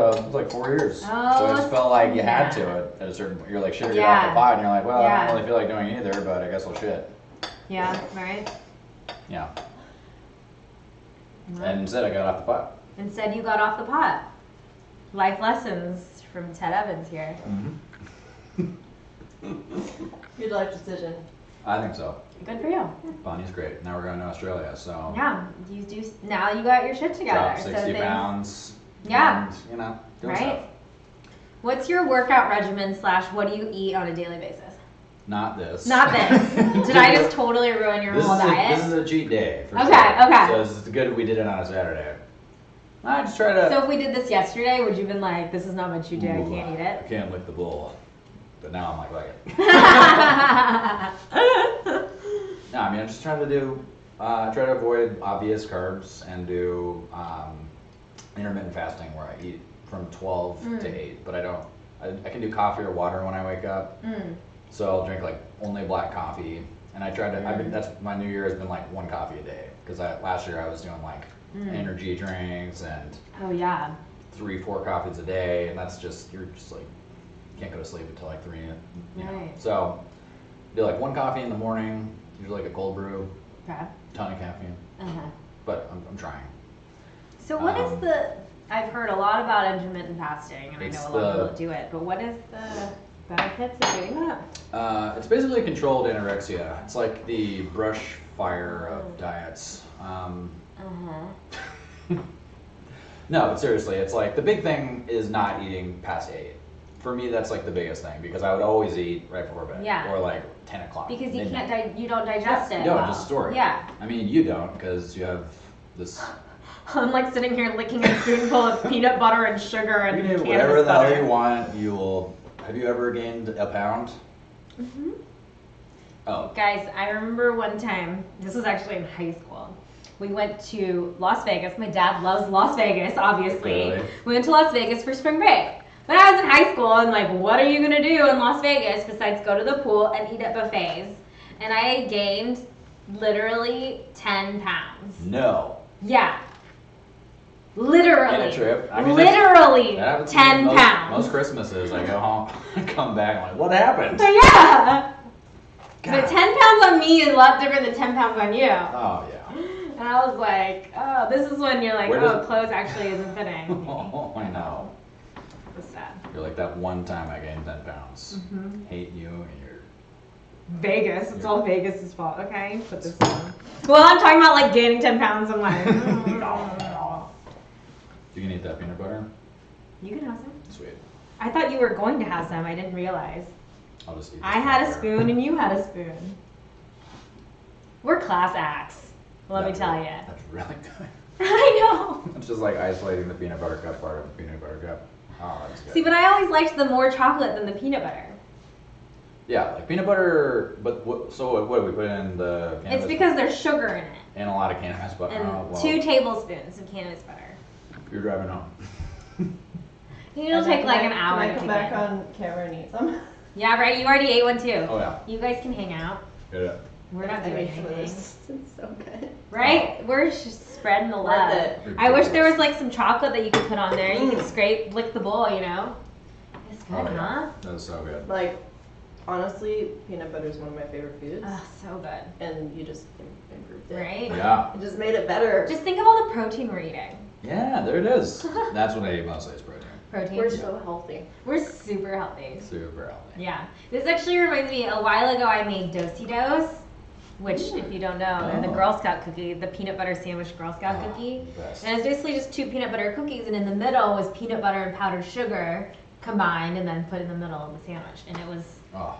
Speaker 2: 4 years.
Speaker 1: Oh,
Speaker 2: So it just felt like you had
Speaker 1: yeah.
Speaker 2: to at a certain point. You're like, should I get off the
Speaker 1: Yeah.
Speaker 2: pot? And you're like, well, I
Speaker 1: Yeah.
Speaker 2: don't really feel like doing either, but I guess I'll shit.
Speaker 1: Yeah, right?
Speaker 2: Yeah.
Speaker 1: Well,
Speaker 2: And instead, I got off the pot.
Speaker 1: instead, you got off the pot. Life lessons from Ted Evans here.
Speaker 3: Good life decision.
Speaker 2: I think so.
Speaker 1: Good for you.
Speaker 2: Bonnie's great. Now we're going to Australia, so
Speaker 1: Yeah, you do. Now you got your shit together.
Speaker 2: drop
Speaker 1: so
Speaker 2: 60
Speaker 1: things-
Speaker 2: pounds.
Speaker 1: Yeah.
Speaker 2: And, you know, doing
Speaker 1: Right?
Speaker 2: stuff.
Speaker 1: What's your workout regimen / what do you eat on a daily basis?
Speaker 2: Not this.
Speaker 1: Not this. Did I just totally ruin your
Speaker 2: This
Speaker 1: whole
Speaker 2: is
Speaker 1: diet?
Speaker 2: this is a cheat day. For
Speaker 1: Okay,
Speaker 2: sure.
Speaker 1: okay.
Speaker 2: So it's good we did it on a Saturday. I just try to.
Speaker 1: So if we did this yesterday, would you have been like, this is not my cheat day, I
Speaker 2: Ooh,
Speaker 1: can't eat
Speaker 2: I
Speaker 1: it?
Speaker 2: can't lick the bowl. But now I'm like it. No, I mean, I just try to do, try to avoid obvious carbs and do intermittent fasting where I eat from 12 to 8. But I can do coffee or water when I wake up.
Speaker 1: Mm.
Speaker 2: So I'll drink like only black coffee. And I try to, that's my new year has been like 1 coffee a day. Because last year I was doing like energy drinks and
Speaker 1: Oh yeah.
Speaker 2: 3-4 coffees a day. And that's just, you're just like, can't go to sleep until like 3. You know.
Speaker 1: Right.
Speaker 2: So do like 1 coffee in the morning, usually like a cold brew,
Speaker 1: Okay.
Speaker 2: ton of caffeine.
Speaker 1: Uh-huh.
Speaker 2: But I'm trying.
Speaker 1: So what is the? I've heard a lot about intermittent fasting, and I
Speaker 2: It's
Speaker 1: know a lot of
Speaker 2: the-
Speaker 1: people that do it. But what is the benefits of doing that?
Speaker 2: It's basically controlled anorexia. It's like the brush fire of diets.
Speaker 1: Uh-huh.
Speaker 2: No, but seriously, it's like the big thing is not eating past 8. for me, that's like the biggest thing because I would always eat right before bed.
Speaker 1: Yeah.
Speaker 2: Or like 10 o'clock.
Speaker 1: Because you
Speaker 2: midnight.
Speaker 1: can't, you don't digest it.
Speaker 2: No,
Speaker 1: well.
Speaker 2: just store it.
Speaker 1: Yeah.
Speaker 2: I mean, you don't because you have this.
Speaker 1: I'm like sitting here licking a spoonful of peanut butter and sugar and
Speaker 2: You can do
Speaker 1: cannabis
Speaker 2: whatever the hell
Speaker 1: butter.
Speaker 2: you want. You will. Have you ever gained a pound?
Speaker 1: Mhm.
Speaker 2: Oh.
Speaker 1: Guys, I remember one time, this was actually in high school. We went to Las Vegas. My dad loves Las Vegas, obviously.
Speaker 2: Really?
Speaker 1: We went to Las Vegas for spring break. When I was in high school, I'm like, what are you going to do in Las Vegas besides go to the pool and eat at buffets? And I gained literally 10 pounds.
Speaker 2: No.
Speaker 1: Yeah. Literally.
Speaker 2: In a trip. I mean,
Speaker 1: literally
Speaker 2: that happens to me
Speaker 1: 10 pounds.
Speaker 2: Most Christmases, I go home, I come back, I'm like, what happened?
Speaker 1: But yeah.
Speaker 2: God.
Speaker 1: But 10 pounds on me is a lot different than 10 pounds on you.
Speaker 2: Oh, yeah.
Speaker 1: And I was like, oh, this is when you're like,
Speaker 2: Where does-
Speaker 1: clothes actually isn't fitting.
Speaker 2: Oh, I know.
Speaker 1: It was sad.
Speaker 2: You're like that one time I gained 10 pounds.
Speaker 1: Mhm.
Speaker 2: Hate you and your.
Speaker 1: Vegas. It's all Vegas' fault. Okay, put this on. Well, I'm talking about like gaining 10 pounds. I'm like,
Speaker 2: You can eat that peanut butter?
Speaker 1: you can have some.
Speaker 2: Sweet.
Speaker 1: I thought you were going to have some. I didn't realize.
Speaker 2: I'll just eat this
Speaker 1: I had a
Speaker 2: peanut butter.
Speaker 1: spoon and you had a spoon. We're class acts. Let me
Speaker 2: That's
Speaker 1: tell
Speaker 2: really-
Speaker 1: you.
Speaker 2: That's really good.
Speaker 1: I know.
Speaker 2: It's just like isolating the peanut butter cup part of the peanut butter cup. Oh, that's good.
Speaker 1: See, but I always liked the more chocolate than the peanut butter.
Speaker 2: Yeah, like peanut butter, but so what do we put in the cannabis?
Speaker 1: It's because there's sugar in it.
Speaker 2: And a lot of cannabis butter.
Speaker 1: And
Speaker 2: Oh, well,
Speaker 1: 2 tablespoons of cannabis butter.
Speaker 2: you're driving home.
Speaker 1: It'll take like an hour
Speaker 3: Can I
Speaker 1: to
Speaker 3: come
Speaker 1: get.
Speaker 3: back on camera and eat some?
Speaker 1: Yeah, right. You already ate one too.
Speaker 2: Oh, yeah.
Speaker 1: You guys can hang out.
Speaker 2: Yeah.
Speaker 1: We're not
Speaker 3: I
Speaker 1: doing
Speaker 3: made some of
Speaker 1: anything,
Speaker 3: this. It's so good.
Speaker 1: right? We're just spreading the
Speaker 3: Worth
Speaker 1: love.
Speaker 3: it.
Speaker 1: I wish there was like some chocolate that you could put on there. You could scrape, lick the bowl, you know. It's good,
Speaker 2: Oh, yeah.
Speaker 1: huh?
Speaker 2: That was so good.
Speaker 3: Like, honestly, peanut butter is one of my favorite foods.
Speaker 1: Oh, so good.
Speaker 3: And you just improved it.
Speaker 1: Right?
Speaker 2: Yeah.
Speaker 3: It just made it better.
Speaker 1: Just think of all the protein we're eating.
Speaker 2: Yeah, there it is. That's what I eat mostly is protein.
Speaker 1: Protein.
Speaker 3: We're so healthy.
Speaker 1: We're super healthy.
Speaker 2: Super healthy.
Speaker 1: Yeah. This actually reminds me, a while ago I made Do-si-dos, which if you don't know, they're the
Speaker 2: Oh.
Speaker 1: Girl Scout cookie, the peanut butter sandwich Girl Scout
Speaker 2: Oh,
Speaker 1: cookie.
Speaker 2: best.
Speaker 1: And it's basically just 2 peanut butter cookies, and in the middle was peanut butter and powdered sugar combined and then put in the middle of the sandwich. And it was
Speaker 2: Oh,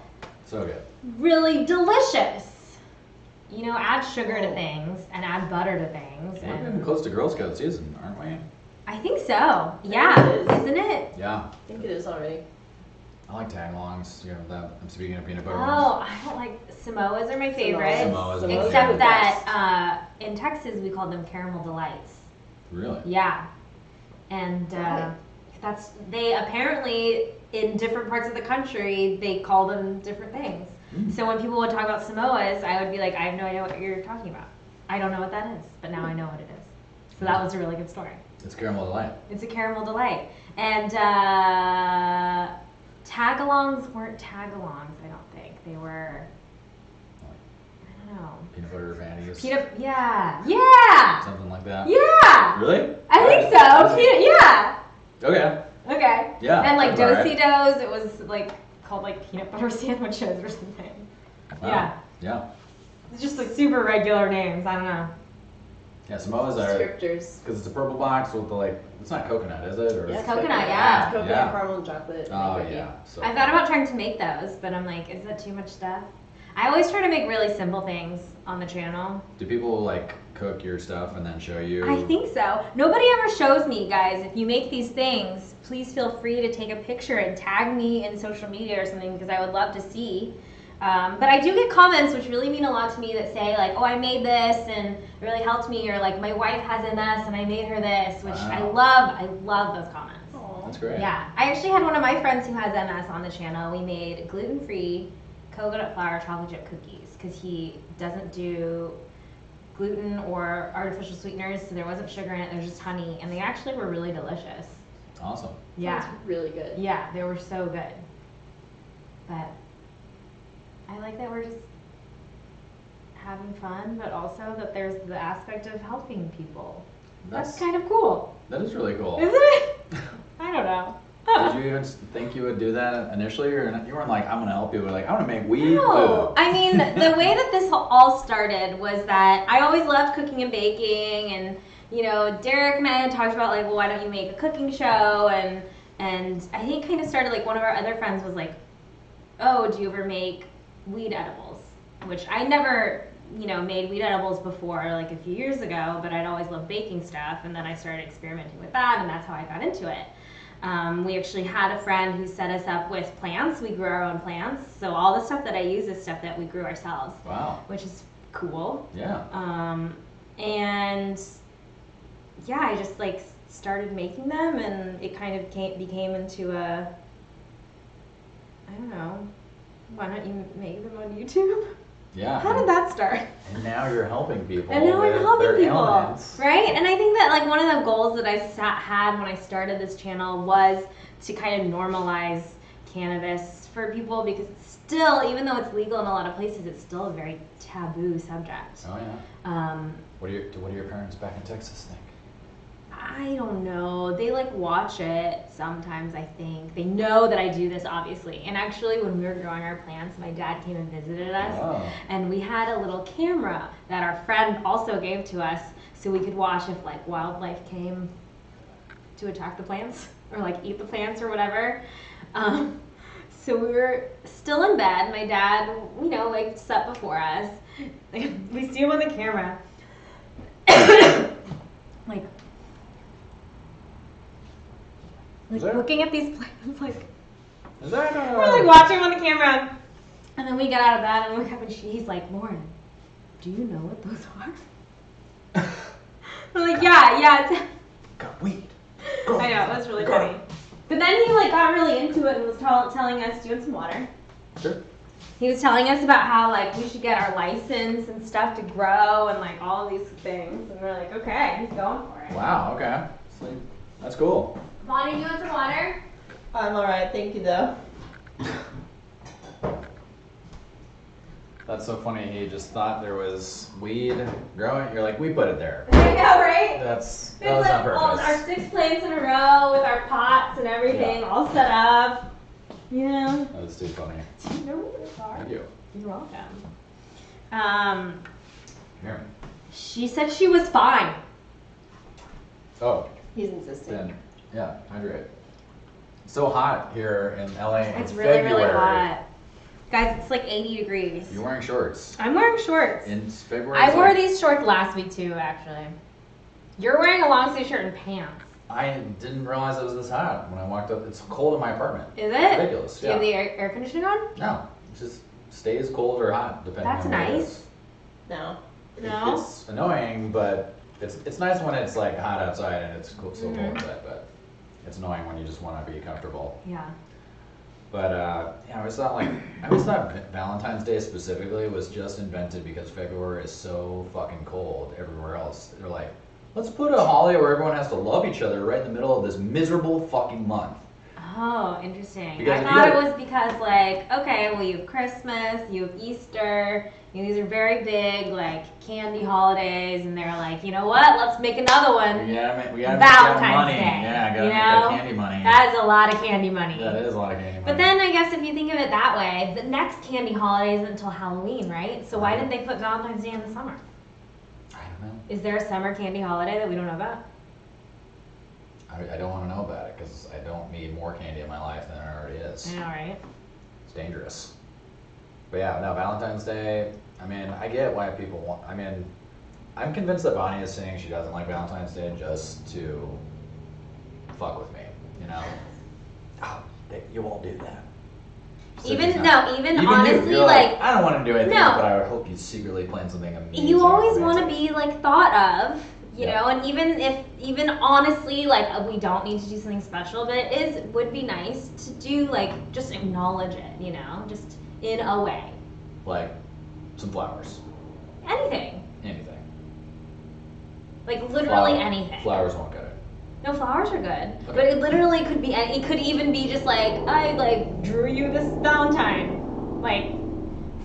Speaker 2: so good.
Speaker 1: really delicious. You know, add sugar to
Speaker 3: Oh.
Speaker 1: things and add butter to things.
Speaker 2: We're getting
Speaker 1: And
Speaker 2: close to Girl Scout season, aren't we?
Speaker 1: I think so. Yeah,
Speaker 3: it is.
Speaker 1: isn't it?
Speaker 2: Yeah.
Speaker 3: I think it is already.
Speaker 2: I like tag-alongs. You know that. I'm speaking of peanut butter
Speaker 1: Oh,
Speaker 2: ones.
Speaker 1: I don't like Samoas are my favorite.
Speaker 2: Samoas are my
Speaker 1: Except
Speaker 2: favorite.
Speaker 1: that in Texas we call them caramel delights.
Speaker 2: Really?
Speaker 1: Yeah, and
Speaker 3: Why?
Speaker 1: that's they apparently in different parts of the country they call them different things.
Speaker 2: Mm.
Speaker 1: So when people would talk about Samoas, I would be like, I have no idea what you're talking about. I don't know what that is, but now I know what it is. So that was a really good story.
Speaker 2: It's caramel delight.
Speaker 1: It's a caramel delight, and tagalongs weren't tagalongs. I don't think they were. I don't know.
Speaker 2: Peanut butter vanties.
Speaker 1: Yeah.
Speaker 2: Something like that.
Speaker 1: Yeah.
Speaker 2: Really?
Speaker 1: I think so. Yeah.
Speaker 2: Okay.
Speaker 1: Okay.
Speaker 2: Yeah,
Speaker 1: And like
Speaker 2: that's all right.
Speaker 1: Do-si-dos, it was like called like peanut butter sandwiches or something.
Speaker 2: Wow.
Speaker 1: Yeah.
Speaker 2: Yeah.
Speaker 1: It's just like super regular names. I don't know.
Speaker 2: Yeah, Samoas are,
Speaker 3: Descriptors.
Speaker 2: because it's a purple box with the like, it's not coconut, is it? Or
Speaker 3: Yeah,
Speaker 1: It's coconut, yeah.
Speaker 3: Coconut,
Speaker 2: Yeah.
Speaker 3: caramel, and chocolate.
Speaker 2: Oh,
Speaker 3: cookie.
Speaker 2: yeah. So
Speaker 1: I thought about trying to make those, but I'm like, is that too much stuff? I always try to make really simple things on the channel.
Speaker 2: Do people like cook your stuff and then show you?
Speaker 1: I think so. Nobody ever shows me, guys. If you make these things, please feel free to take a picture and tag me in social media or something because I would love to see. But I do get comments which really mean a lot to me that say like, oh, I made this and it really helped me, or like my wife has MS and I made her this, which I
Speaker 2: Wow.
Speaker 1: love those comments.
Speaker 3: Aw.
Speaker 2: That's great.
Speaker 1: Yeah, I actually had one of my friends who has MS on the channel. We made gluten-free coconut flour chocolate chip cookies because he doesn't do gluten or artificial sweeteners, so there wasn't sugar in it. There's just honey, and they actually were really delicious.
Speaker 2: Awesome.
Speaker 1: Yeah,
Speaker 3: Sounds really good.
Speaker 1: yeah, they were so good. But I like that we're just having fun, but also that there's the aspect of helping people. That's kind of cool,
Speaker 2: That is really cool.
Speaker 1: isn't it? I don't know.
Speaker 2: Did you even think you would do that initially, or you weren't like, I'm gonna help you? We're like, I want to make weed
Speaker 1: No,
Speaker 2: food.
Speaker 1: I mean, the way that this all started was that I always loved cooking and baking, and you know, Derek and I had talked about like, well, why don't you make a cooking show? And And I think it kind of started like one of our other friends was like, oh, do you ever make weed edibles? Which I never, made weed edibles before, like a few years ago, but I'd always loved baking stuff, and then I started experimenting with that, and that's how I got into it. We actually had a friend who set us up with plants. We grew our own plants, so all the stuff that I use is stuff that we grew ourselves.
Speaker 2: Wow.
Speaker 1: Which is cool.
Speaker 2: Yeah.
Speaker 1: And yeah, I just like started making them, and it kind of became into I don't know, why don't you make them on YouTube?
Speaker 2: Yeah.
Speaker 1: How did that start?
Speaker 2: And now you're helping people.
Speaker 1: And now I'm helping
Speaker 2: their
Speaker 1: people,
Speaker 2: ailments.
Speaker 1: right? And I think that like one of the goals that I had when I started this channel was to kind of normalize cannabis for people, because it's still, even though it's legal in a lot of places, it's still a very taboo subject.
Speaker 2: Oh yeah. What do your parents back in Texas think?
Speaker 1: I don't know. They like watch it sometimes, I think. They know that I do this, obviously. And actually, when we were growing our plants, my dad came and visited us.
Speaker 2: Oh.
Speaker 1: And we had a little camera that our friend also gave to us so we could watch if like wildlife came to attack the plants or like eat the plants or whatever. So we were still in bed. My dad, like slept before us. We see him on the camera. Like looking at these plants, like
Speaker 2: Is that
Speaker 1: we're like watching him on the camera, and then we get out of bed and look up, and he's like, "Lauren, do you know what those are?" We're like, "Yeah, it's."
Speaker 2: Got weed.
Speaker 1: I know, it was really funny. But then he like got really into it and was telling us, "Do you want some water?"
Speaker 2: Sure.
Speaker 1: He was telling us about how like we should get our license and stuff to grow and like all of these things, and we're like, "Okay, he's going for it."
Speaker 2: Wow. Okay. So, that's cool.
Speaker 1: Bonnie, do you want some water?
Speaker 3: I'm alright, thank you though.
Speaker 2: That's so funny. He just thought there was weed growing. You're like, we put it there.
Speaker 1: I know, right?
Speaker 2: That was on
Speaker 1: All
Speaker 2: purpose.
Speaker 1: our 6 plants in a row with our pots and everything all set up. Yeah.
Speaker 2: That was too funny.
Speaker 1: Do you know what those are?
Speaker 2: Thank you.
Speaker 1: You're welcome.
Speaker 2: Here.
Speaker 1: She said she was fine.
Speaker 2: Oh,
Speaker 3: He's insisting.
Speaker 2: then yeah, hydrate. It's so hot here in LA.
Speaker 1: It's
Speaker 2: in
Speaker 1: really,
Speaker 2: February.
Speaker 1: really hot. Guys, it's like 80 degrees.
Speaker 2: You're wearing shorts.
Speaker 1: I'm wearing shorts.
Speaker 2: In February.
Speaker 1: I wore these shorts last week too, actually. You're wearing a long sleeve shirt and pants.
Speaker 2: I didn't realize it was this hot when I walked up. It's cold in my apartment.
Speaker 1: Is it?
Speaker 2: It's ridiculous.
Speaker 1: Do you have the air conditioning on?
Speaker 2: No, it just stays cold or hot depending
Speaker 1: That's
Speaker 2: on what it
Speaker 1: nice.
Speaker 2: is.
Speaker 3: No.
Speaker 1: No?
Speaker 2: It's annoying, but it's nice when it's like hot outside and it's cool, still cold inside. But it's annoying when you just want to be comfortable.
Speaker 1: Yeah.
Speaker 2: But I always thought Valentine's Day specifically was just invented because February is so fucking cold everywhere else. They're like, let's put a holiday where everyone has to love each other right in the middle of this miserable fucking month.
Speaker 1: Oh, interesting.
Speaker 2: Because
Speaker 1: I
Speaker 2: if
Speaker 1: thought
Speaker 2: you-
Speaker 1: it was because like, okay, well you have Christmas, you have Easter, these are very big like candy holidays, and they're like, you know what? Let's make another one.
Speaker 2: We gotta make
Speaker 1: Valentine's
Speaker 2: that money.
Speaker 1: Day,
Speaker 2: Yeah, gotta
Speaker 1: you
Speaker 2: make that
Speaker 1: know?
Speaker 2: candy money.
Speaker 1: That is a lot of candy money.
Speaker 2: That is a lot of candy money.
Speaker 1: But then I guess if you think of it that way, the next candy holiday isn't until Halloween, right? So why didn't they put Valentine's Day in the summer?
Speaker 2: I don't know.
Speaker 1: Is there a summer candy holiday that we don't know about?
Speaker 2: I don't want to know about it because I don't need more candy in my life than there already is.
Speaker 1: I know, right?
Speaker 2: It's dangerous. But yeah, no, Valentine's Day, I mean, I get why people want, I mean, I'm convinced that Bonnie is saying she doesn't like Valentine's Day just to fuck with me, you know? Oh, you won't do that. So
Speaker 1: Even
Speaker 2: he's not-
Speaker 1: even
Speaker 2: you,
Speaker 1: honestly,
Speaker 2: you're
Speaker 1: like
Speaker 2: I don't want to do anything,
Speaker 1: No.
Speaker 2: but I hope you secretly plan something amazing.
Speaker 1: you always want to
Speaker 2: romantic.
Speaker 1: be like thought of, you
Speaker 2: Yeah.
Speaker 1: know, and even honestly, like we don't need to do something special, but it would be nice to do like just acknowledge it, you know, just in a way.
Speaker 2: Like, some flowers.
Speaker 1: Anything.
Speaker 2: Anything.
Speaker 1: Like literally
Speaker 2: Flower-
Speaker 1: anything.
Speaker 2: Flowers won't cut it.
Speaker 1: No, flowers are good.
Speaker 2: Okay.
Speaker 1: But it literally could be, it could even be just like, I like drew you this Valentine, like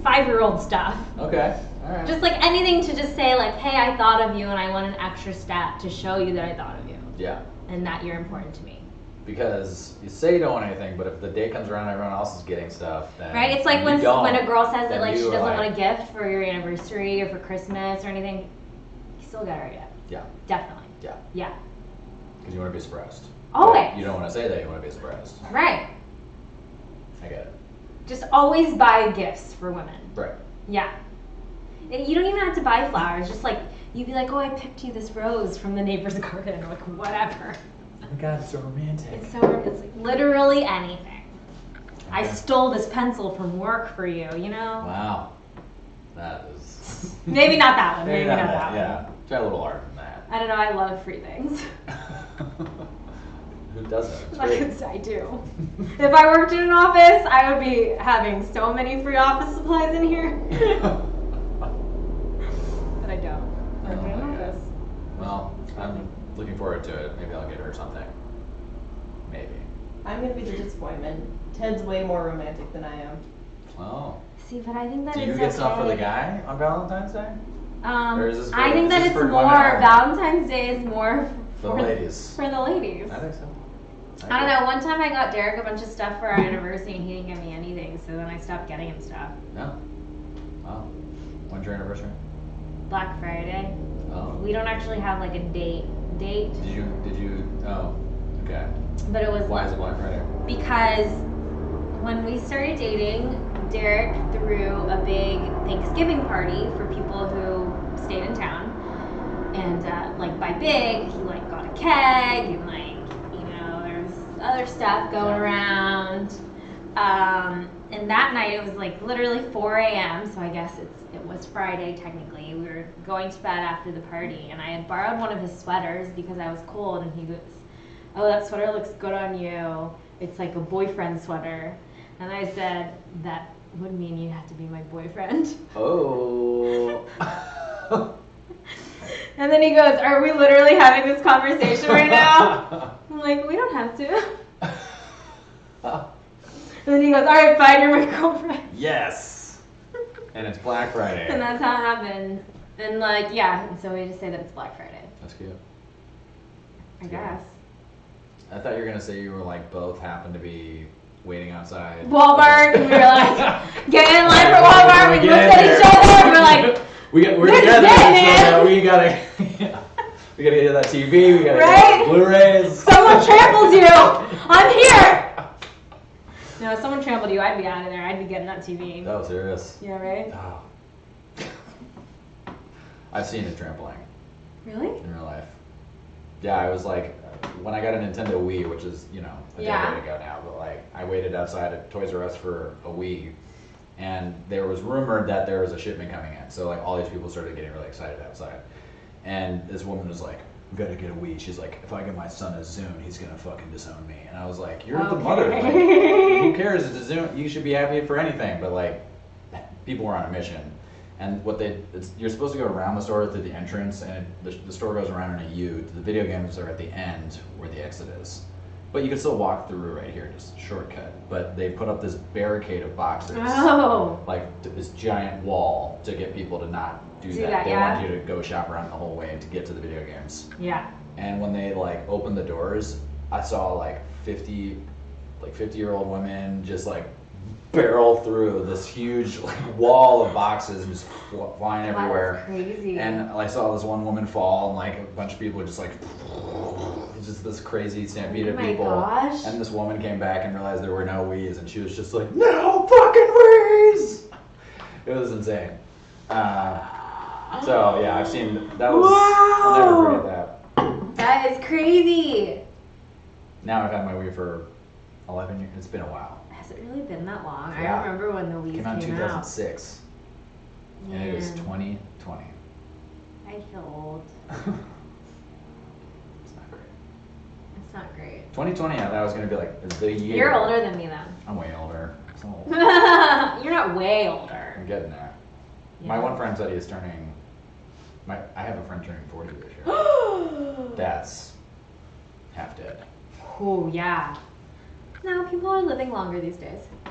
Speaker 1: 5-year-old stuff.
Speaker 2: Okay, alright.
Speaker 1: Just like anything to just say like, hey, I thought of you and I want an extra step to show you that I thought of you
Speaker 2: Yeah.
Speaker 1: and that you're important to me.
Speaker 2: Because you say you don't want anything, but if the day comes around and everyone else is getting stuff, then
Speaker 1: Right? It's like
Speaker 2: you
Speaker 1: when
Speaker 2: don't,
Speaker 1: a girl says that
Speaker 2: then
Speaker 1: like she
Speaker 2: you
Speaker 1: doesn't
Speaker 2: are
Speaker 1: want a
Speaker 2: like-
Speaker 1: gift for your anniversary or for Christmas or anything, you still get her a gift.
Speaker 2: Yeah,
Speaker 1: Definitely.
Speaker 2: yeah.
Speaker 1: Yeah.
Speaker 2: Because you want to be surprised.
Speaker 1: Always.
Speaker 2: You don't want to say that, you want to be surprised.
Speaker 1: Right.
Speaker 2: I get it.
Speaker 1: Just always buy gifts for women.
Speaker 2: Right.
Speaker 1: Yeah. And you don't even have to buy flowers. Just like, you'd be like, oh, I picked you this rose from the neighbor's garden. Or like, whatever.
Speaker 2: Oh my god, it's so romantic.
Speaker 1: It's like literally anything. I stole this pencil from work for you, you know?
Speaker 2: Wow. That is...
Speaker 1: Maybe not that one.
Speaker 2: Maybe
Speaker 1: Maybe
Speaker 2: not
Speaker 1: not that one.
Speaker 2: Yeah. Try a little harder than that.
Speaker 1: I don't know. I love free things.
Speaker 2: Who doesn't? It's great.
Speaker 1: I do. If I worked in an office, I would be having so many free office supplies in here. But I don't.
Speaker 2: Oh
Speaker 1: Work in an
Speaker 2: my God.
Speaker 1: office.
Speaker 2: Well, I'm looking forward to it. Maybe I'll get her something. Maybe.
Speaker 3: I'm gonna be the disappointment. Ted's way more romantic than I am.
Speaker 2: Oh.
Speaker 1: See, but I think that
Speaker 2: Do
Speaker 1: it's
Speaker 2: you get stuff for the
Speaker 1: okay.
Speaker 2: guy on Valentine's Day? Or is this for-
Speaker 1: I think
Speaker 2: is
Speaker 1: that
Speaker 2: this
Speaker 1: it's
Speaker 2: for
Speaker 1: more,
Speaker 2: women only?
Speaker 1: Valentine's Day is more
Speaker 2: For the ladies.
Speaker 1: For the ladies.
Speaker 2: I think so.
Speaker 1: I don't know. One time I got Derek a bunch of stuff for our anniversary and he didn't get me anything, so then I stopped getting him stuff.
Speaker 2: No. Oh. When's your anniversary?
Speaker 1: Black Friday.
Speaker 2: Oh.
Speaker 1: We don't actually have like a date.
Speaker 2: Did you, oh, okay.
Speaker 1: But it was
Speaker 2: Why is it Black Friday?
Speaker 1: because when we started dating, Derek threw a big Thanksgiving party for people who stayed in town. And like by big, he like got a keg and like, there's other stuff going around. And that night it was like literally 4 a.m. So I guess it was Friday technically. We were going to bed after the party, and I had borrowed one of his sweaters because I was cold. And he goes, "Oh, that sweater looks good on you. It's like a boyfriend sweater." And I said, "That would mean you have to be my boyfriend."
Speaker 2: Oh.
Speaker 1: And then he goes, "Are we literally having this conversation right now?" I'm like, "We don't have to." And then he goes, "All right, fine, you're my girlfriend."
Speaker 2: Yes. And it's Black Friday.
Speaker 1: And that's how it happened. And like, yeah, and so we just say that it's Black Friday.
Speaker 2: That's cute.
Speaker 1: I guess.
Speaker 2: I thought you were gonna say you were like both happened to be waiting outside
Speaker 1: Walmart, and we were like, get in line for Walmart, we looked at each other, and we're like,
Speaker 2: we're
Speaker 1: this is
Speaker 2: together,
Speaker 1: it,
Speaker 2: so
Speaker 1: man.
Speaker 2: we gotta we gotta get that TV, we gotta
Speaker 1: Right?
Speaker 2: get Blu-rays.
Speaker 1: someone trampled you! I'm here! No, if someone trampled you, I'd be out of there. I'd be getting that TV.
Speaker 2: That was serious.
Speaker 1: Yeah, right?
Speaker 2: Oh. I've seen it trampling
Speaker 1: Really?
Speaker 2: in real life. Yeah, I was like, when I got a Nintendo Wii, which is, a decade ago now, but like, I waited outside at Toys R Us for a Wii, and there was rumored that there was a shipment coming in, so like all these people started getting really excited outside. And this woman was like, "We gotta get a Wii." She's like, "If I get my son a Zune, he's gonna fucking disown me." And I was like, "You're the mother. Like, who cares? It's a Zune. You should be happy for anything." But like, people were on a mission. And you're supposed to go around the store to the entrance, and the store goes around in a U. The video games are at the end where the exit is. But you can still walk through right here, just shortcut. But they put up this barricade of boxes, like this giant wall, to get people to not do that. They want you to go shop around the whole way to get to the video games.
Speaker 1: Yeah.
Speaker 2: And when they like opened the doors, I saw like 50-year-old women just like barrel through this huge like wall of boxes and just flying everywhere.
Speaker 1: That's crazy.
Speaker 2: And I saw this one woman fall, and like a bunch of people just like, it's just this crazy stampede of people.
Speaker 1: Gosh.
Speaker 2: And this woman came back and realized there were no Wii's, and she was just like, "No fucking Wii's!" It was insane. So yeah, I've seen that. I'll never forget that.
Speaker 1: That is crazy.
Speaker 2: Now I've had my Wii for 11 years. It's been a while.
Speaker 1: Has it really been that long?
Speaker 2: Yeah.
Speaker 1: I remember when the Wii
Speaker 2: Came out in 2006, and it is
Speaker 1: Man.
Speaker 2: 2020.
Speaker 1: I feel old.
Speaker 2: It's not great.
Speaker 1: It's not great.
Speaker 2: 2020, I thought it was gonna be like the year.
Speaker 1: You're older than me then.
Speaker 2: I'm way older. I'm old.
Speaker 1: You're not way older.
Speaker 2: I'm getting there.
Speaker 1: Yeah.
Speaker 2: My one friend said he is turning. I have a friend turning 40 this year. That's half dead.
Speaker 1: Oh yeah. No, people are living longer these days.
Speaker 2: I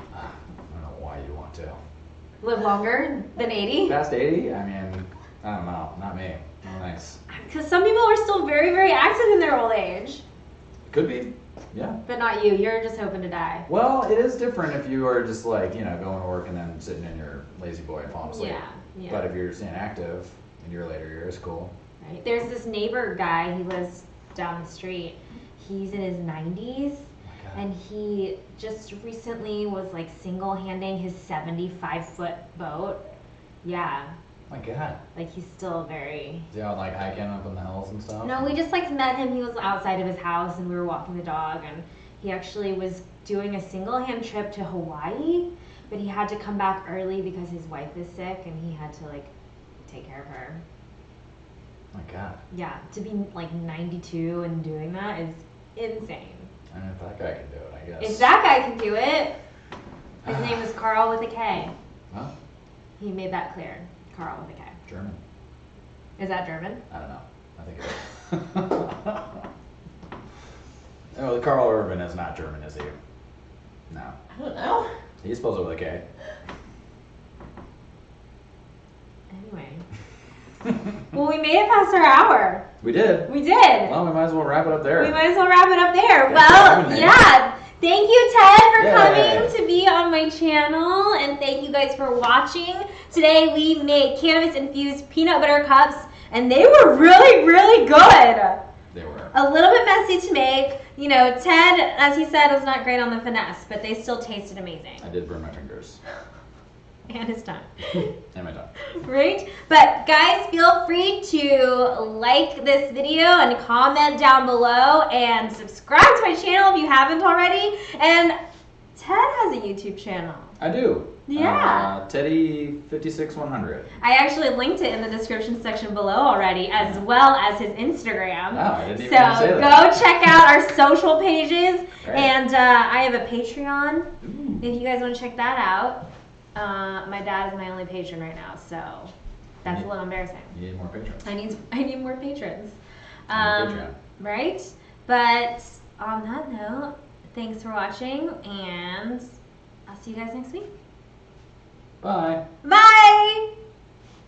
Speaker 2: don't know why you want to.
Speaker 1: Live longer than 80?
Speaker 2: Past 80? I mean, I don't know. Not me. No thanks.
Speaker 1: Because some people are still very, very active in their old age.
Speaker 2: Could be. Yeah.
Speaker 1: But not you. You're just hoping to die.
Speaker 2: Well, it is different if you are just like, going to work and then sitting in your lazy boy and falling asleep.
Speaker 1: Yeah.
Speaker 2: But if you're staying active in your later years, cool.
Speaker 1: Right. There's this neighbor guy, he lives down the street, He's in his 90s. And he just recently was like single-handing his 75-foot boat. Yeah.
Speaker 2: My God.
Speaker 1: Like he's still very.
Speaker 2: Is he out like hiking up in the hills and stuff?
Speaker 1: No, we just like met him. He was outside of his house and we were walking the dog, and he actually was doing a single-hand trip to Hawaii, but he had to come back early because his wife is sick and he had to like take care of her.
Speaker 2: My God.
Speaker 1: Yeah, to be like 92 and doing that is insane.
Speaker 2: I mean, if that guy can do it, I guess.
Speaker 1: If that guy can do it, his name is Carl with a K.
Speaker 2: Huh?
Speaker 1: He made that clear. Carl with a K.
Speaker 2: German.
Speaker 1: Is that German?
Speaker 2: I don't know. I think it is. Oh, Carl Urban is not German, is he? No.
Speaker 3: I don't know.
Speaker 2: He's supposed to with a K.
Speaker 1: Anyway. Well, we made it past our hour.
Speaker 2: We did.
Speaker 1: We did.
Speaker 2: Well, we might as well wrap it up there.
Speaker 1: We might as well wrap it up there.
Speaker 2: Thanks for having me.
Speaker 1: Yeah. Thank you, Ted, for
Speaker 2: Yay.
Speaker 1: coming to be on my channel. And thank you guys for watching. Today we made cannabis-infused peanut butter cups. And they were really, really good.
Speaker 2: They were.
Speaker 1: A little bit messy to make. You know, Ted, as he said, was not great on the finesse. But they still tasted amazing.
Speaker 2: I did burn my fingers.
Speaker 1: And his tongue.
Speaker 2: And my tongue.
Speaker 1: Right? But guys, feel free to like this video and comment down below and subscribe to my channel if you haven't already. And Ted has a YouTube channel.
Speaker 2: I do.
Speaker 1: Yeah.
Speaker 2: Teddy56100.
Speaker 1: I actually linked it in the description section below already, as well as his Instagram.
Speaker 2: Oh, I didn't even
Speaker 1: So
Speaker 2: say that.
Speaker 1: go check out our social pages.
Speaker 2: Great.
Speaker 1: And I have a Patreon.
Speaker 2: Ooh.
Speaker 1: If you guys want to check that out. My dad is my only patron right now, so that's a little embarrassing.
Speaker 2: You need more patrons.
Speaker 1: I need more patrons.
Speaker 2: On Patreon.
Speaker 1: Right? But on that note, thanks for watching, and I'll see you guys next week.
Speaker 2: Bye.
Speaker 1: Bye!